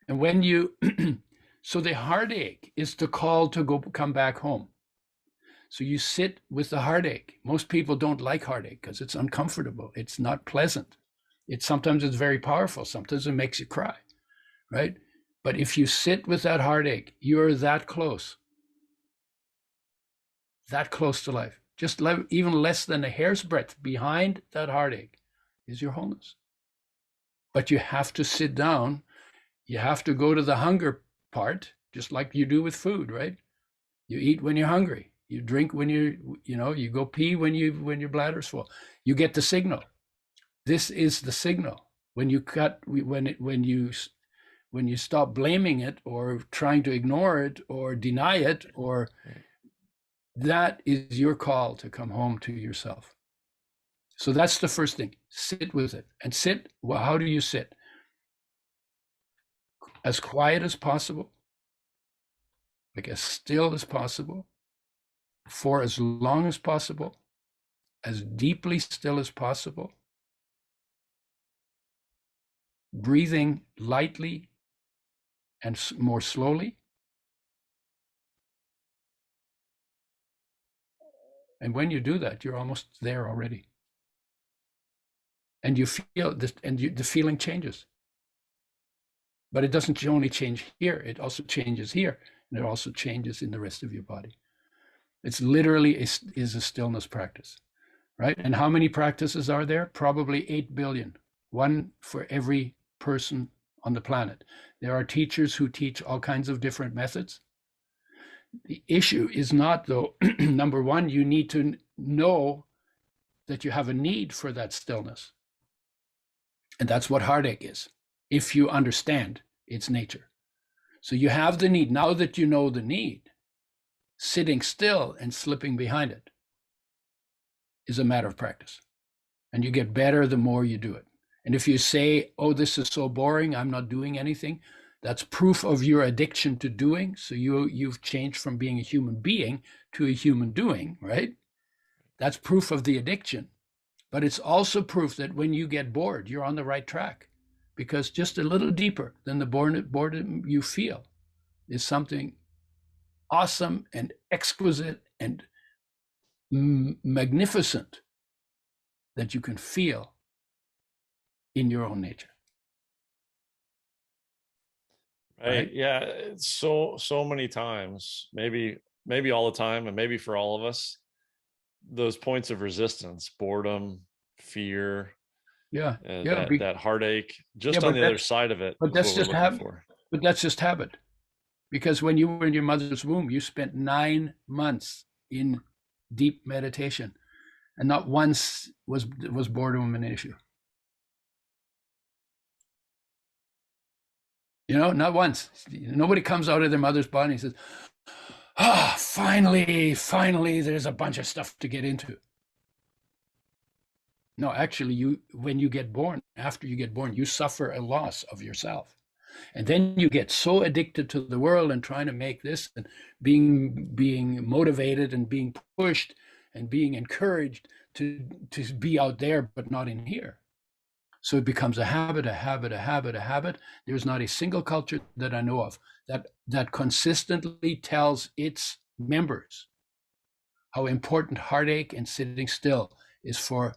And when you, so the heartache is the call to come back home. So you sit with the heartache. Most people don't like heartache because it's uncomfortable. It's not pleasant. Sometimes it's very powerful. Sometimes it makes you cry, right? But if you sit with that heartache, you're that close to life. Just even less than a hair's breadth behind that heartache is your wholeness. But you have to sit down. You have to go to the hunger part, just like you do with food, right? You eat when you're hungry. You drink when you go pee when your bladder's full. You get the signal. This is the signal. When you stop blaming it or trying to ignore it or deny it, or that is your call to come home to yourself. So that's the first thing. Sit with it. And sit, well, how do you sit? As quiet as possible, like as still as possible, for as long as possible, as deeply still as possible, breathing lightly and more slowly. And when you do that, you're almost there already. And you feel this, and the feeling changes. But it doesn't only change here, it also changes here, and it also changes in the rest of your body. It's literally is a stillness practice, right? And how many practices are there? Probably 8 billion, one for every person on the planet. There are teachers who teach all kinds of different methods. The issue is not, though, number one, you need to know that you have a need for that stillness. And that's what heartache is, if you understand its nature. So you have the need. Now that you know the need, sitting still and slipping behind it is a matter of practice. And you get better the more you do it. And if you say, oh, this is so boring, I'm not doing anything, that's proof of your addiction to doing. So you've changed from being a human being to a human doing, right? That's proof of the addiction. But it's also proof that when you get bored, you're on the right track, because just a little deeper than the boredom you feel is something awesome and exquisite and magnificent that you can feel in your own nature. Right. Yeah. It's so many times, maybe all the time, and maybe for all of us, those points of resistance, boredom, fear, Yeah. that heartache, Yeah, just on the other side of it but is that's what we're just looking habit. for. But that's just habit. Because when you were in your mother's womb, you spent 9 months in deep meditation, and not once was boredom an issue. Not once. Nobody comes out of their mother's body and says, finally, there's a bunch of stuff to get into. No, actually, when you get born, after you get born, you suffer a loss of yourself. And then you get so addicted to the world and trying to make this, and being motivated and being pushed and being encouraged to be out there, but not in here. So it becomes a habit. There's not a single culture that I know of that consistently tells its members how important heartache and sitting still is for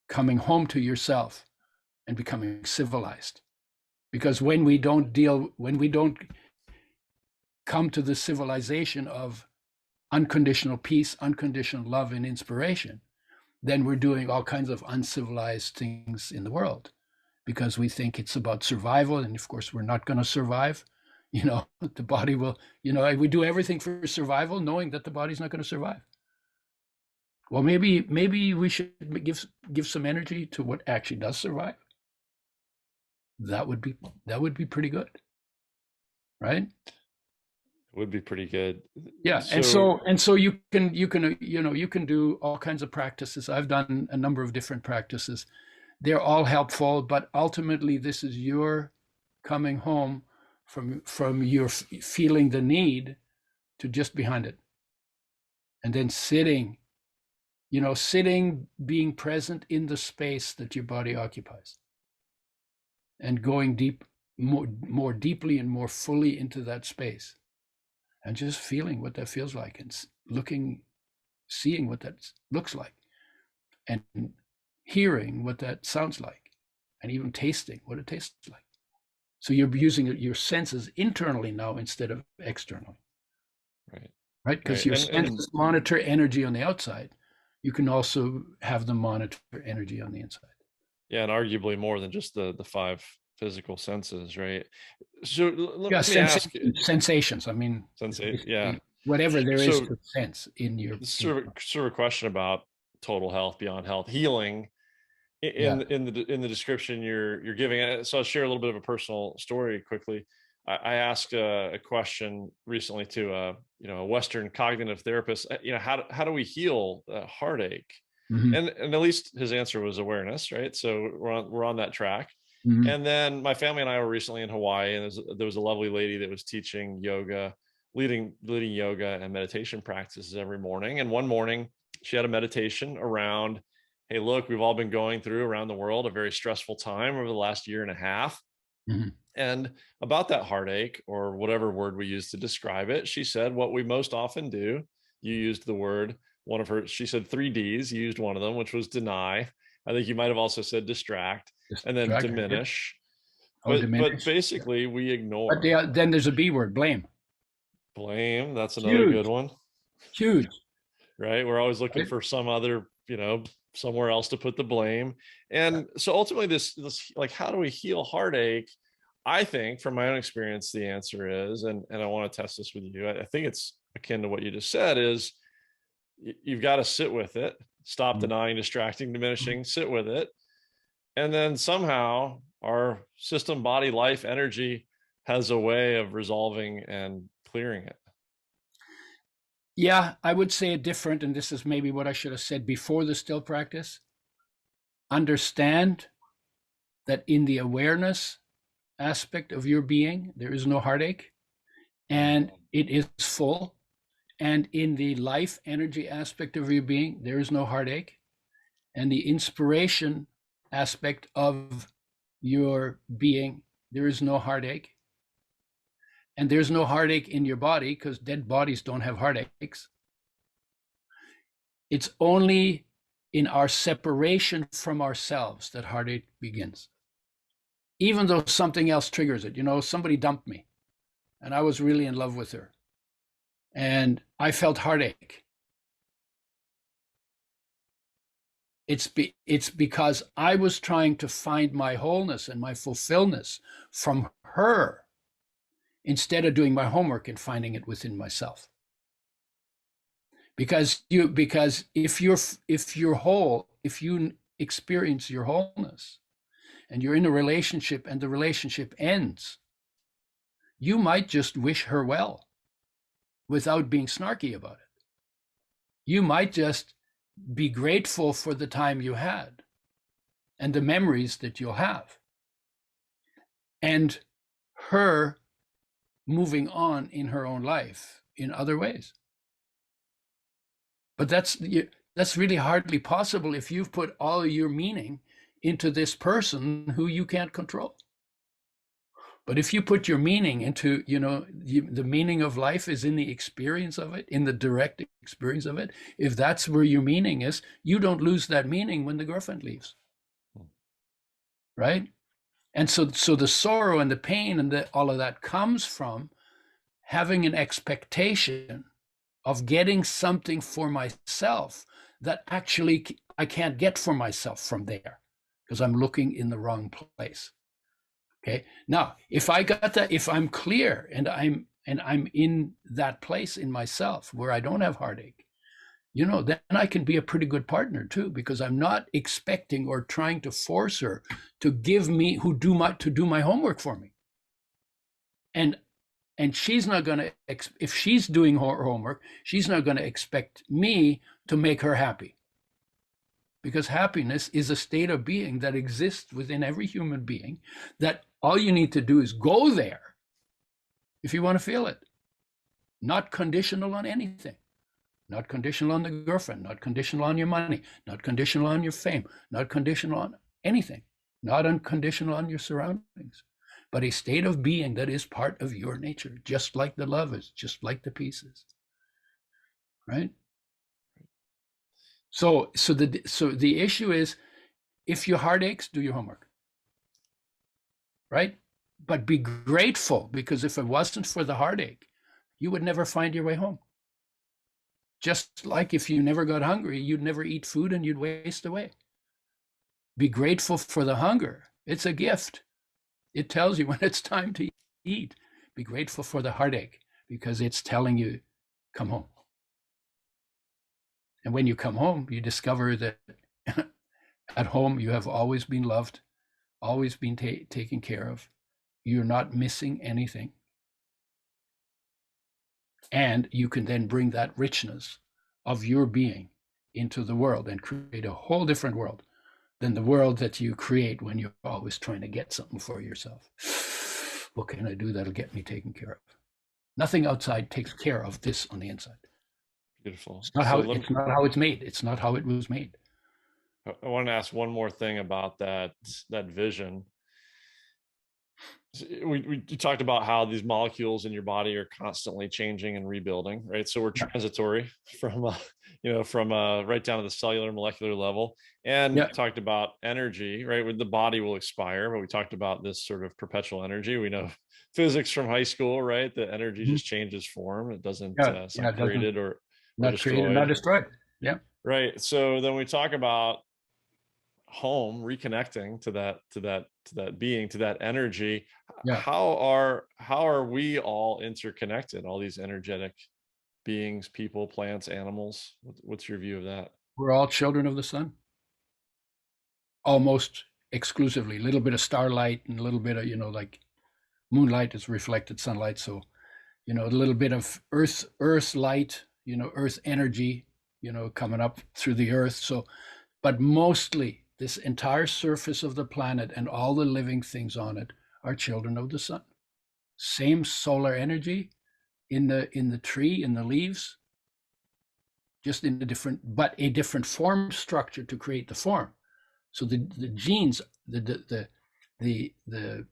coming home to yourself and becoming civilized. Because when we don't come to the civilization of unconditional peace, unconditional love, and inspiration, then we're doing all kinds of uncivilized things in the world, because we think it's about survival. And of course, we're not going to survive. The body will, we do everything for survival, knowing that the body's not going to survive. Well, maybe we should give some energy to what actually does survive. That would be pretty good, right? It would be pretty good. Yeah. So you can do all kinds of practices. I've done a number of different practices. They're all helpful, but ultimately this is your coming home from your feeling the need to just behind it. And then sitting, being present in the space that your body occupies, and going more deeply and more fully into that space, and just feeling what that feels like, and seeing what that looks like, and hearing what that sounds like, and even tasting what it tastes like. So you're using your senses internally now instead of externally. Right? Because your senses monitor energy on the outside. You can also have them monitor energy on the inside. Yeah, and arguably more than just the 5 physical senses, right? So let me ask sensations. I mean, yeah, whatever there is to sense in your sort of a question about total health, beyond health, healing. In the description you're giving, so I'll share a little bit of a personal story quickly. I asked a question recently to a Western cognitive therapist. How do we heal heartache? Mm-hmm. And at least his answer was awareness, right? So we're on that track. Mm-hmm. And then my family and I were recently in Hawaii, and there was a lovely lady that was teaching yoga, leading yoga and meditation practices every morning. And one morning she had a meditation around, hey, look, we've all been going through around the world a very stressful time over the last year and a half. Mm-hmm. And about that heartache, or whatever word we use to describe it, she said, what we most often do, you used the word, she said 3 Ds, you used one of them, which was deny. I think you might have also said distract, and then diminish. But basically we ignore. But then there's a B word, blame. Blame, that's another good one. Huge. Right? We're always looking for some other, somewhere else to put the blame. And so ultimately this like, how do we heal heartache? I think from my own experience, the answer is, and I want to test this with you, I think it's akin to what you just said, is you've got to sit with it, stop denying, distracting, diminishing, sit with it. And then somehow our system, body, life, energy has a way of resolving and clearing it. Yeah, I would say it different, and this is maybe what I should have said before the still practice. Understand that in the awareness aspect of your being, there is no heartache, and it is full. And in the life energy aspect of your being, there is no heartache, and the inspiration aspect of your being, there is no heartache. And there's no heartache in your body because dead bodies don't have heartaches. It's only in our separation from ourselves that heartache begins. Even though something else triggers it. Somebody dumped me and I was really in love with her. And I felt heartache. It's because I was trying to find my wholeness and my fulfillment from her instead of doing my homework and finding it within myself. Because if you're whole, if you experience your wholeness and you're in a relationship and the relationship ends, you might just wish her well without being snarky about it. You might just be grateful for the time you had and the memories that you'll have. And her moving on in her own life in other ways. But that's really hardly possible if you've put all your meaning into this person who you can't control. But if you put your meaning into, the meaning of life is in the experience of it, in the direct experience of it. If that's where your meaning is, you don't lose that meaning when the girlfriend leaves. Right? And so the sorrow and the pain and all of that comes from having an expectation of getting something for myself that actually I can't get for myself from there because I'm looking in the wrong place. Okay. Now, if I got that, if I'm clear and I'm in that place in myself where I don't have heartache, then I can be a pretty good partner too, because I'm not expecting or trying to force her to give me to do my homework for me. And she's not going to, if she's doing her homework, she's not going to expect me to make her happy. Because happiness is a state of being that exists within every human being, that all you need to do is go there if you want to feel it. Not conditional on anything. Not conditional on the girlfriend, not conditional on your money, not conditional on your fame, not conditional on anything, not unconditional on your surroundings, but a state of being that is part of your nature, just like the love is, just like the peace is. Right? So the issue is, if your heart aches, do your homework. Right? But be grateful, because if it wasn't for the heartache, you would never find your way home. Just like if you never got hungry, you'd never eat food and you'd waste away. Be grateful for the hunger. It's a gift. It tells you when it's time to eat. Be grateful for the heartache, because it's telling you, come home. And when you come home, you discover that at home you have always been loved, always been taken care of. You're not missing anything. And you can then bring that richness of your being into the world and create a whole different world than the world that you create when you're always trying to get something for yourself. What can I do that'll get me taken care of? Nothing outside takes care of this on the inside. Beautiful. It's not how it's made. It's not how it was made. I want to ask one more thing about that vision. We talked about how these molecules in your body are constantly changing and rebuilding, right? So we're transitory from right down to the cellular molecular level, and talked about energy, right? With the body will expire, but we talked about this sort of perpetual energy. We know physics from high school, right? The energy just changes form. It doesn't created or not destroyed. Created, not destroyed. Yeah. Right. So then we talk about home, reconnecting to that being, to that energy. How are we all interconnected, all these energetic beings, people, plants, animals? What's your view of that? We're all children of the sun, almost exclusively. A little bit of starlight and a little bit of, like moonlight is reflected sunlight, so a little bit of earth light, earth energy, coming up through the earth. So, but mostly this entire surface of the planet and all the living things on it are children of the sun. Same solar energy in the tree, in the leaves, just in a different form structure to create the form. So the genes, the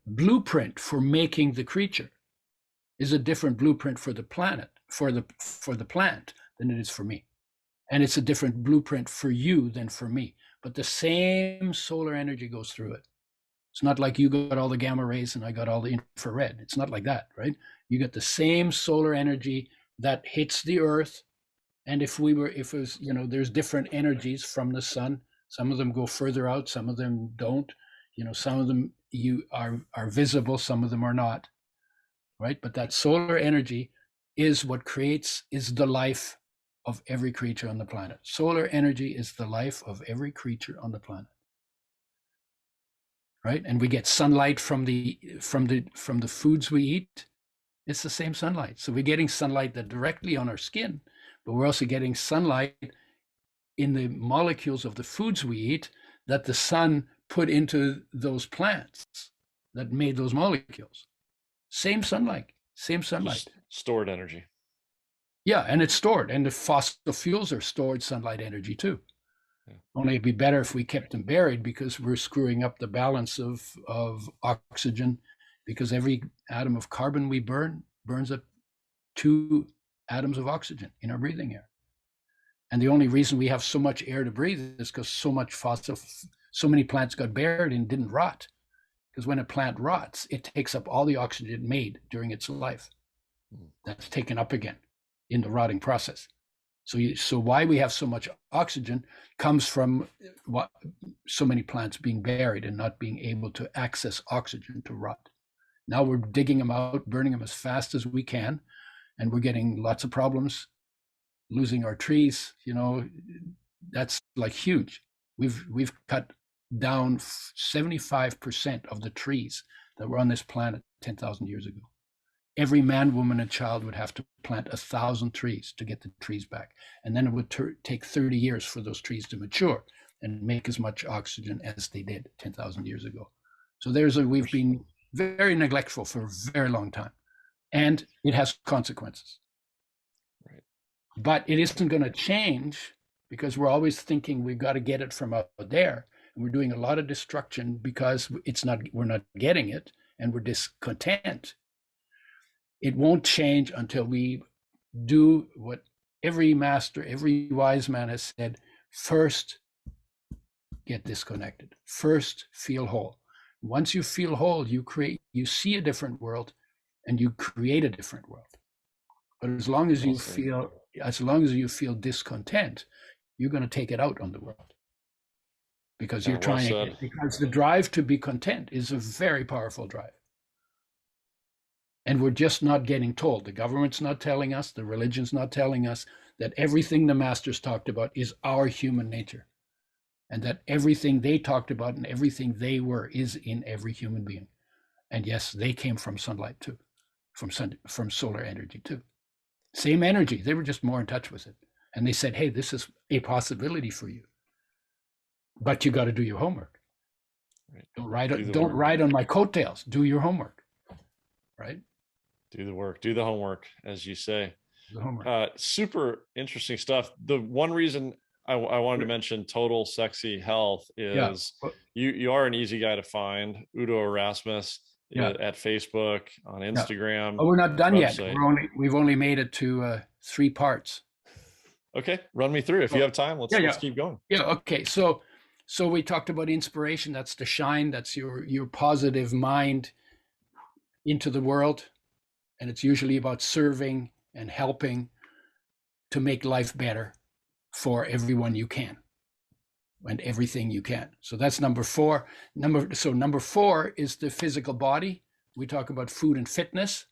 blueprint for making the creature is a different blueprint for the planet, for the plant than it is for me. And it's a different blueprint for you than for me. But the same solar energy goes through it. It's not like you got all the gamma rays and I got all the infrared. It's not like that, right? You get the same solar energy that hits the earth. And if it was, there's different energies from the sun. Some of them go further out, some of them don't. Some of them are visible, some of them are not, right? But that solar energy is what is the life of every creature on the planet. Solar energy is the life of every creature on the planet, right? And we get sunlight from the foods we eat. It's the same sunlight. So we're getting sunlight that directly on our skin, but we're also getting sunlight in the molecules of the foods we eat that the sun put into those plants that made those molecules. Same sunlight. Just stored energy. Yeah, and it's stored. And the fossil fuels are stored sunlight energy too. Yeah. Only it'd be better if we kept them buried, because we're screwing up the balance of oxygen, because every atom of carbon we burns up 2 atoms of oxygen in our breathing air. And the only reason we have so much air to breathe is because so many plants got buried and didn't rot. Because when a plant rots, it takes up all the oxygen it made during its life. That's taken up again in the rotting process. So why we have so much oxygen comes from so many plants being buried and not being able to access oxygen to rot. Now we're digging them out, burning them as fast as we can, and we're getting lots of problems, losing our trees. That's like huge. We've cut down 75% of the trees that were on this planet 10,000 years ago. Every man, woman, and child would have to plant 1,000 trees to get the trees back. And then it would take 30 years for those trees to mature and make as much oxygen as they did 10,000 years ago. So we've been very neglectful for a very long time. And it has consequences. Right. But it isn't going to change, because we're always thinking we've got to get it from out there. And we're doing a lot of destruction because we're not getting it, and we're discontent. It won't change until we do what every master, every wise man has said: first, get disconnected. First, feel whole. Once you feel whole, you see a different world, and you create a different world. But as long as you feel discontent, you're going to take it out on the world, because you're trying. Because the drive to be content is a very powerful drive. And we're just not getting told. The government's not telling us, the religion's not telling us that everything the masters talked about is our human nature. And that everything they talked about and everything they were is in every human being. And yes, they came from sunlight too, from solar energy too. Same energy, they were just more in touch with it. And they said, hey, this is a possibility for you, but you got to do your homework. Right. Don't ride on my coattails, do your homework, right? Do the work, do the homework, as you say. Super interesting stuff. The one reason I wanted to mention Total Sexy Health is you are an easy guy to find. Udo Erasmus at Facebook, on Instagram. Oh, we're not done yet. We've only made it to 3 parts. Okay, run me through. If you have time, let's keep going. Yeah. Okay. So we talked about inspiration. That's the shine. That's your positive mind into the world. And it's usually about serving and helping to make life better for everyone you can and everything you can. So that's number 4. Number 4 is the physical body. We talk about food and fitness.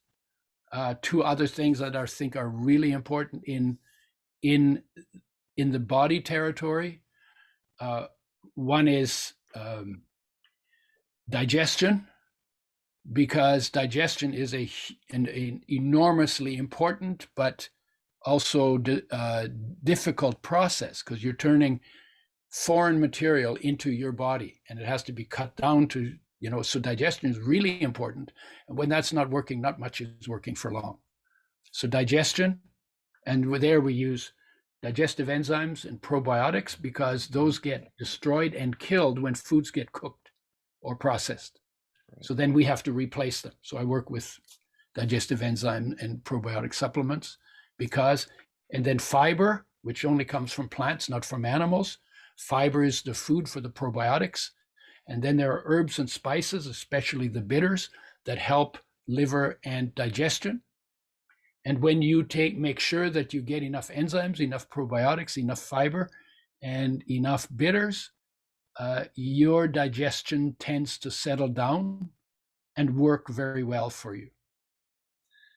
2 other things that I think are really important in the body territory. One is digestion, because digestion is an enormously important but also difficult process, because you're turning foreign material into your body, and it has to be cut down to, so digestion is really important. And when that's not working, not much is working for long. So digestion, and there we use digestive enzymes and probiotics, because those get destroyed and killed when foods get cooked or processed. So then we have to replace them. So I work with digestive enzyme and probiotic supplements and then fiber, which only comes from plants, not from animals. Fiber is the food for the probiotics. And then there are herbs and spices, especially the bitters, that help liver and digestion. And when you make sure that you get enough enzymes, enough probiotics, enough fiber, and enough bitters, your digestion tends to settle down and work very well for you.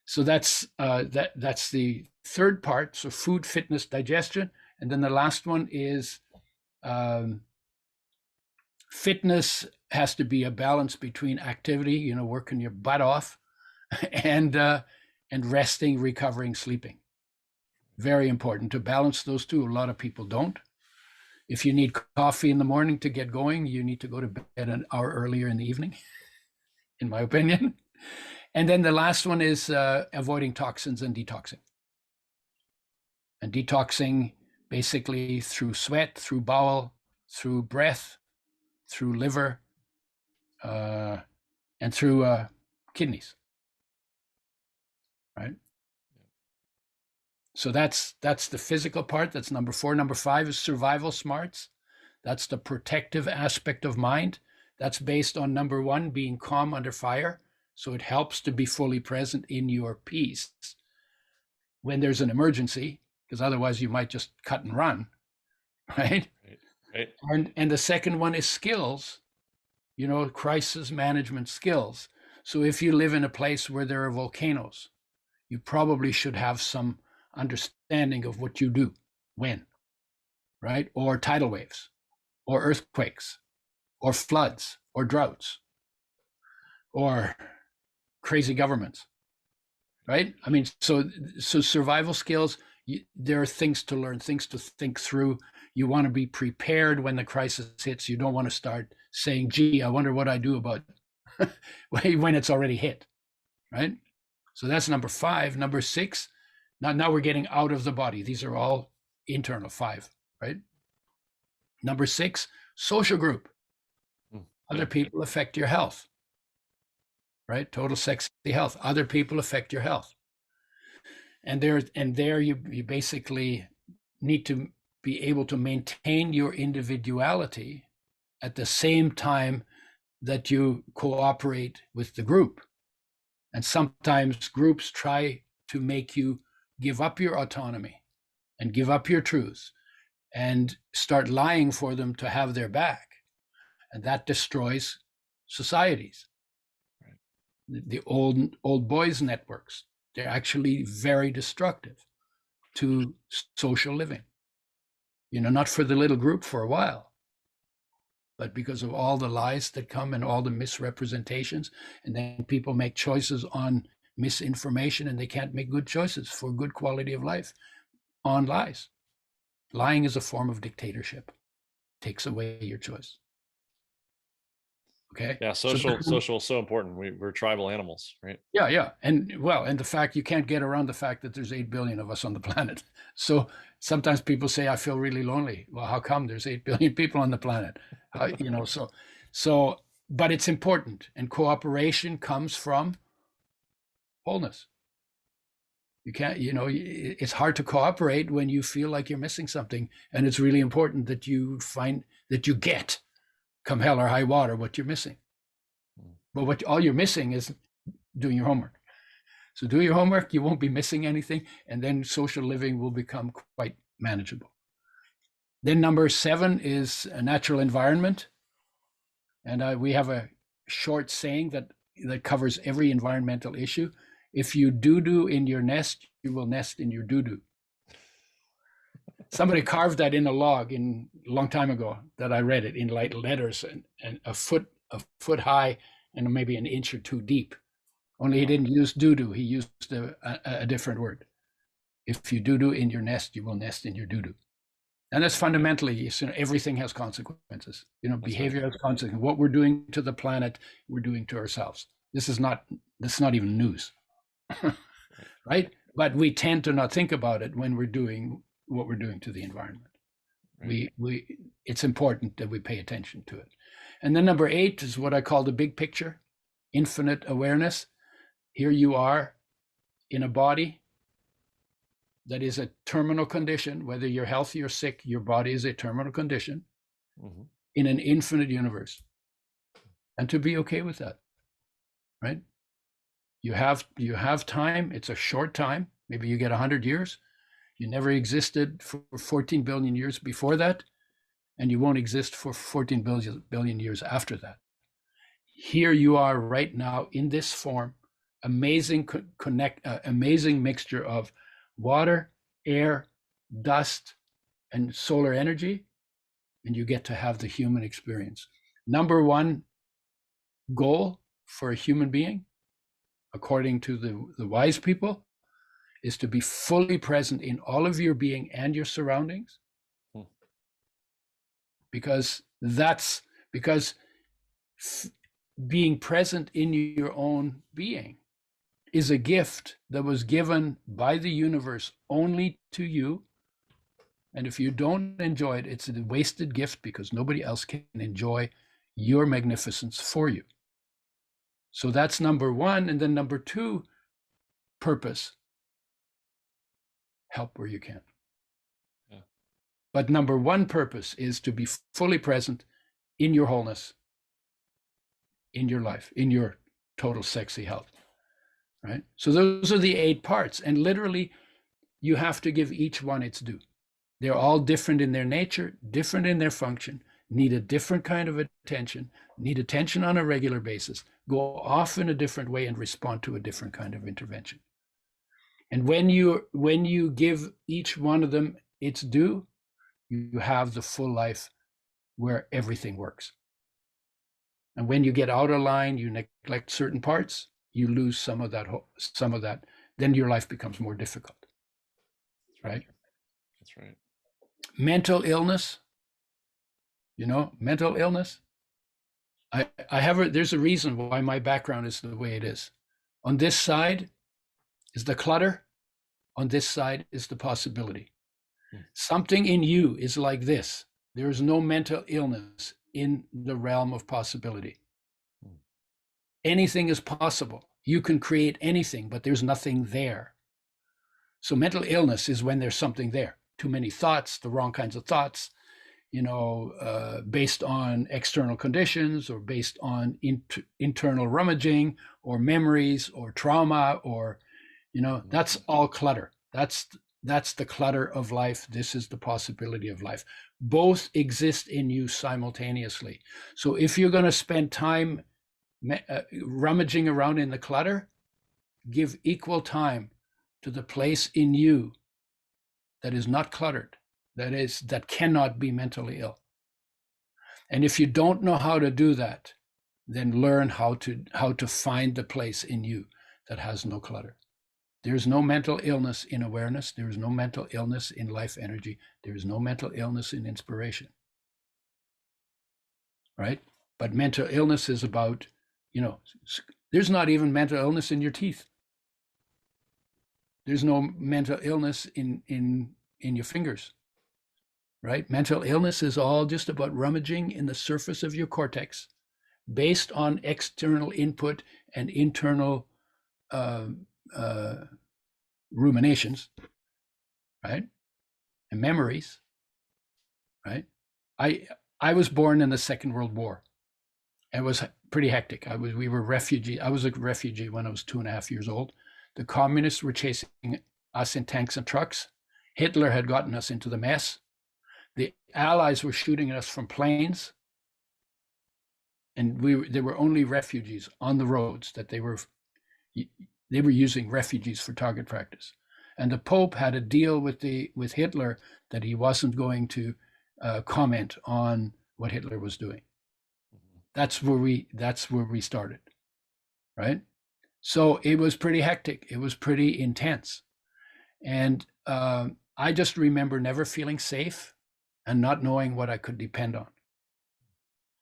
So that's the third part. So food, fitness, digestion. And then the last one is fitness has to be a balance between activity, working your butt off, and resting, recovering, sleeping. Very important to balance those two. A lot of people don't. If you need coffee in the morning to get going, you need to go to bed an hour earlier in the evening, in my opinion. And then the last one is avoiding toxins and detoxing. And detoxing basically through sweat, through bowel, through breath, through liver, and through kidneys. Right? So that's the physical part. That's number 4. Number 5 is survival smarts. That's the protective aspect of mind. That's based on number 1, being calm under fire. So it helps to be fully present in your peace when there's an emergency, because otherwise you might just cut and run, right? Right. And the second one is skills, crisis management skills. So if you live in a place where there are volcanoes, you probably should have some understanding of what you do, when, right? Or tidal waves, or earthquakes, or floods, or droughts, or crazy governments, right? I mean, so survival skills, there are things to learn, things to think through. You want to be prepared when the crisis hits. You don't want to start saying, gee, I wonder what I do about when it's already hit, right? So that's number 5. Number 6, now we're getting out of the body. These are all internal. 5, right? Number 6, social group. Other people affect your health, right? Total sexy health. Other people affect your health. And there you basically need to be able to maintain your individuality at the same time that you cooperate with the group. And sometimes groups try to make you give up your autonomy and give up your truths and start lying for them to have their back. And that destroys societies. Right. The old boys networks, they're actually very destructive to social living. Not for the little group for a while, but because of all the lies that come and all the misrepresentations. And then people make choices on misinformation, and they can't make good choices for good quality of life on lies. Lying is a form of dictatorship. It takes away your choice. Okay. Yeah. Social is so important. We're tribal animals, right? Yeah. And the fact you can't get around the fact that there's 8 billion of us on the planet. So sometimes people say, I feel really lonely. Well, how come there's 8 billion people on the planet? But it's important. And cooperation comes from wholeness. You can't, it's hard to cooperate when you feel like you're missing something. And it's really important that you find that you get, come hell or high water, what you're missing. But all you're missing is doing your homework. So do your homework, you won't be missing anything, and then social living will become quite manageable. Then number 7 is a natural environment. And we have a short saying that covers every environmental issue. If you doo-doo in your nest, you will nest in your doo-doo. Somebody carved that in a log a long time ago that I read it in light letters and a foot high and maybe an inch or 2 deep. Only he didn't use doo-doo. He used a different word. If you doo-doo in your nest, you will nest in your doo-doo. And that's fundamentally, everything has consequences. Behavior has consequences. What we're doing to the planet, we're doing to ourselves. This is not even news, right? But we tend to not think about it when we're doing what we're doing to the environment. Right. It's important that we pay attention to it. And then number 8 is what I call the big picture, infinite awareness. Here you are in a body that is a terminal condition. Whether you're healthy or sick, your body is a terminal condition in an infinite universe. And to be okay with that, right? You have time. It's a short time. Maybe you get 100 years. You never existed for 14 billion years before that, and you won't exist for 14 billion years after that. Here you are right now in this form, amazing amazing mixture of water, air, dust, and solar energy, and you get to have the human experience. Number 1 goal for a human being, according to the wise people, is to be fully present in all of your being and your surroundings. Because being present in your own being is a gift that was given by the universe only to you. And if you don't enjoy it, it's a wasted gift, because nobody else can enjoy your magnificence for you. So that's number 1. And then number 2, purpose. Help where you can. Yeah. But number 1 purpose is to be fully present in your wholeness, in your life, in your total sexy health, right? So those are the 8 parts. And literally, you have to give each one its due. They're all different in their nature, different in their function, need a different kind of attention, need attention on a regular basis, go off in a different way, and respond to a different kind of intervention. And when you give each one of them its due, you have the full life where everything works. And when you get out of line, you neglect certain parts, you lose some of that, then your life becomes more difficult. Right? That's right. Mental illness, mental illness. There's a reason why my background is the way it is. On this side is the clutter. On this side is the possibility. Something in you is like this. There is no mental illness in the realm of possibility. Anything is possible. You can create anything, but there's nothing there. So mental illness is when there's something there. Too many thoughts, the wrong kinds of thoughts, based on external conditions, or based on internal rummaging, or memories, or trauma, or that's all clutter. That's the clutter of life. This is the possibility of life. Both exist in you simultaneously. So if you're going to spend time rummaging around in the clutter, give equal time to the place in you that is not cluttered, that cannot be mentally ill. And if you don't know how to do that, then learn how to find the place in you that has no clutter. There's no mental illness in awareness. There is no mental illness in life energy. There is no mental illness in inspiration. Right? But mental illness is about, there's not even mental illness in your teeth. There's no mental illness in your fingers. Right? Mental illness is all just about rummaging in the surface of your cortex based on external input and internal ruminations, right? And memories, right? I was born in the Second World War. It was pretty hectic. We were refugees. I was a refugee when I was 2.5 years old. The communists were chasing us in tanks and trucks. Hitler had gotten us into the mess. The Allies were shooting at us from planes. And there were only refugees on the roads that they were using refugees for target practice. And the Pope had a deal with Hitler that he wasn't going to comment on what Hitler was doing. That's where we started, right? So it was pretty hectic. It was pretty intense. And I just remember never feeling safe and not knowing what I could depend on.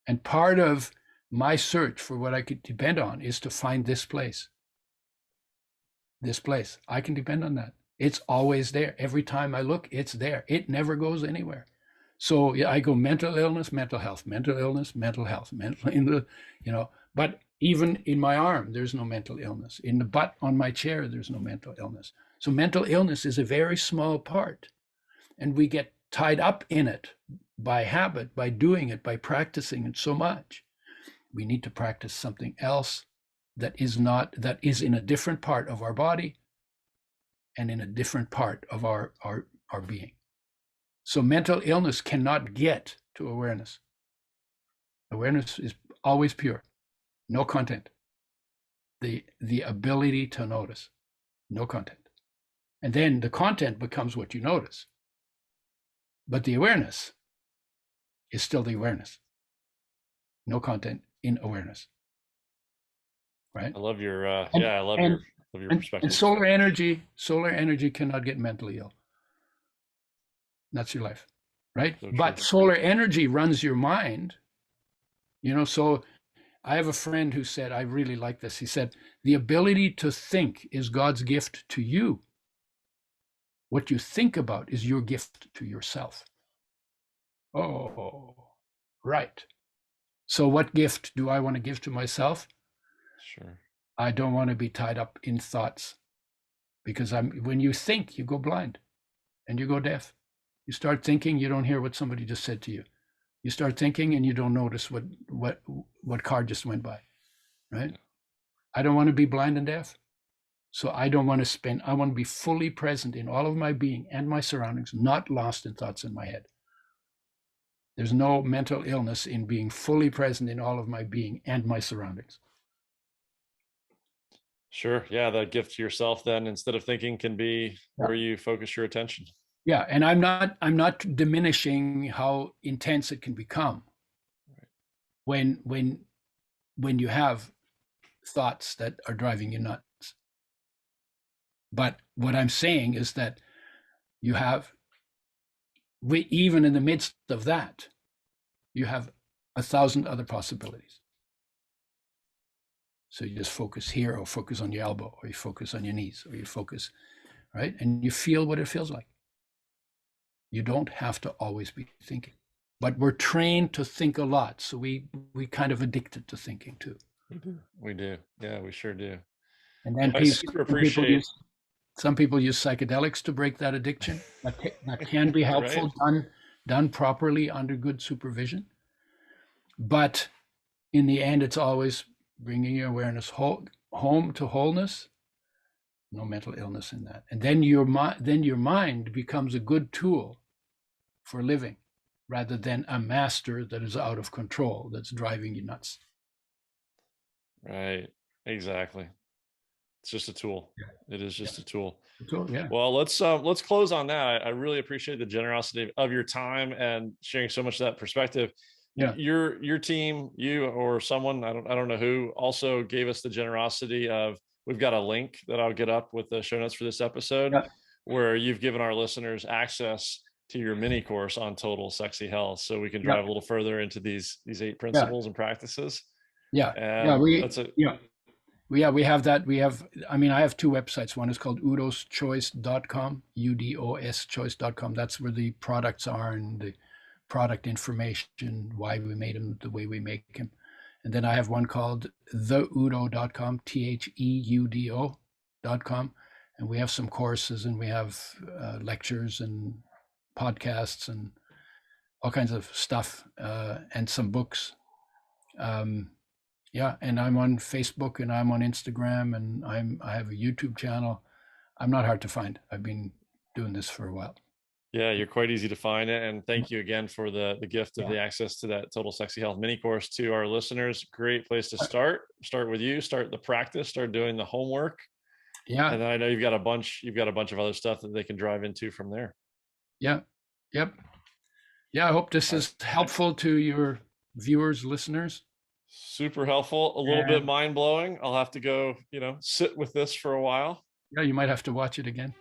And part of my search for what I could depend on is to find this place. This place. I can depend on that. It's always there. Every time I look, it's there. It never goes anywhere. So yeah, I go mental illness, mental health, mental illness, mental health, mental in the, but even in my arm, there's no mental illness. In the butt on my chair, there's no mental illness. So mental illness is a very small part. And we get tied up in it by habit, by doing it, by practicing it so much. We need to practice something else that is in a different part of our body and in a different part of our being. So mental illness cannot get to awareness. Awareness is always pure, no content. The ability to notice, no content. And then the content becomes what you notice. But the awareness is still the awareness. No content in awareness. Right? I love your I love your perspective. And solar energy cannot get mentally ill. That's your life. Right? So but solar energy runs your mind. So I have a friend who said, I really like this. He said, the ability to think is God's gift to you. What you think about is your gift to yourself. Oh, right. So what gift do I want to give to myself? Sure. I don't want to be tied up in thoughts, because when you think, you go blind and you go deaf. You start thinking, you don't hear what somebody just said to you. You start thinking and you don't notice what car just went by, right? Yeah. I don't want to be blind and deaf. So I don't want to I want to be fully present in all of my being and my surroundings, not lost in thoughts in my head. There's no mental illness in being fully present in all of my being and my surroundings. Sure. Yeah. The gift to yourself then, instead of thinking, can be where you focus your attention. Yeah. And I'm not diminishing how intense it can become. Right. When you have thoughts that are driving you nuts. But what I'm saying is that even in the midst of that, you have 1,000 other possibilities. So you just focus here, or focus on your elbow, or you focus on your knees, or you focus, right? And you feel what it feels like. You don't have to always be thinking. But we're trained to think a lot. So we kind of addicted to thinking too. We do. Yeah, we sure do. And then some people use psychedelics to break that addiction. That can be helpful, right. done properly under good supervision. But in the end, it's always bringing your awareness home to wholeness. No mental illness in that. And then your mind becomes a good tool for living, rather than a master that is out of control, that's driving you nuts. Right. Exactly. It's just a tool. Yeah. It is just a tool. Yeah. Well, let's close on that. I really appreciate the generosity of your time and sharing so much of that perspective. Yeah. Your team, you or someone, I don't know who, also gave us the generosity of, we've got a link that I'll get up with the show notes for this episode, where you've given our listeners access to your mini course on total sexy health, so we can drive a little further into these 8 principles and practices. Yeah. And we have that. I have 2 websites. One is called udoschoice.com, UDOS choice.com. That's where the products are and the product information, why we made them the way we make them. And then I have one called theudo.com, THEUDO.com. And we have some courses, and we have lectures and podcasts and all kinds of stuff, and some books. And I'm on Facebook, and I'm on Instagram, and I have a YouTube channel. I'm not hard to find. I've been doing this for a while. Yeah, you're quite easy to find it. And thank you again for the gift of the access to that Total Sexy Health mini course to our listeners. Great place to start. Start with you, start the practice, start doing the homework. Yeah. And then I know you've got a bunch of other stuff that they can drive into from there. Yeah. Yep. Yeah. I hope this is helpful to your viewers, listeners. Super helpful. A little bit mind blowing. I'll have to go, sit with this for a while. Yeah. You might have to watch it again.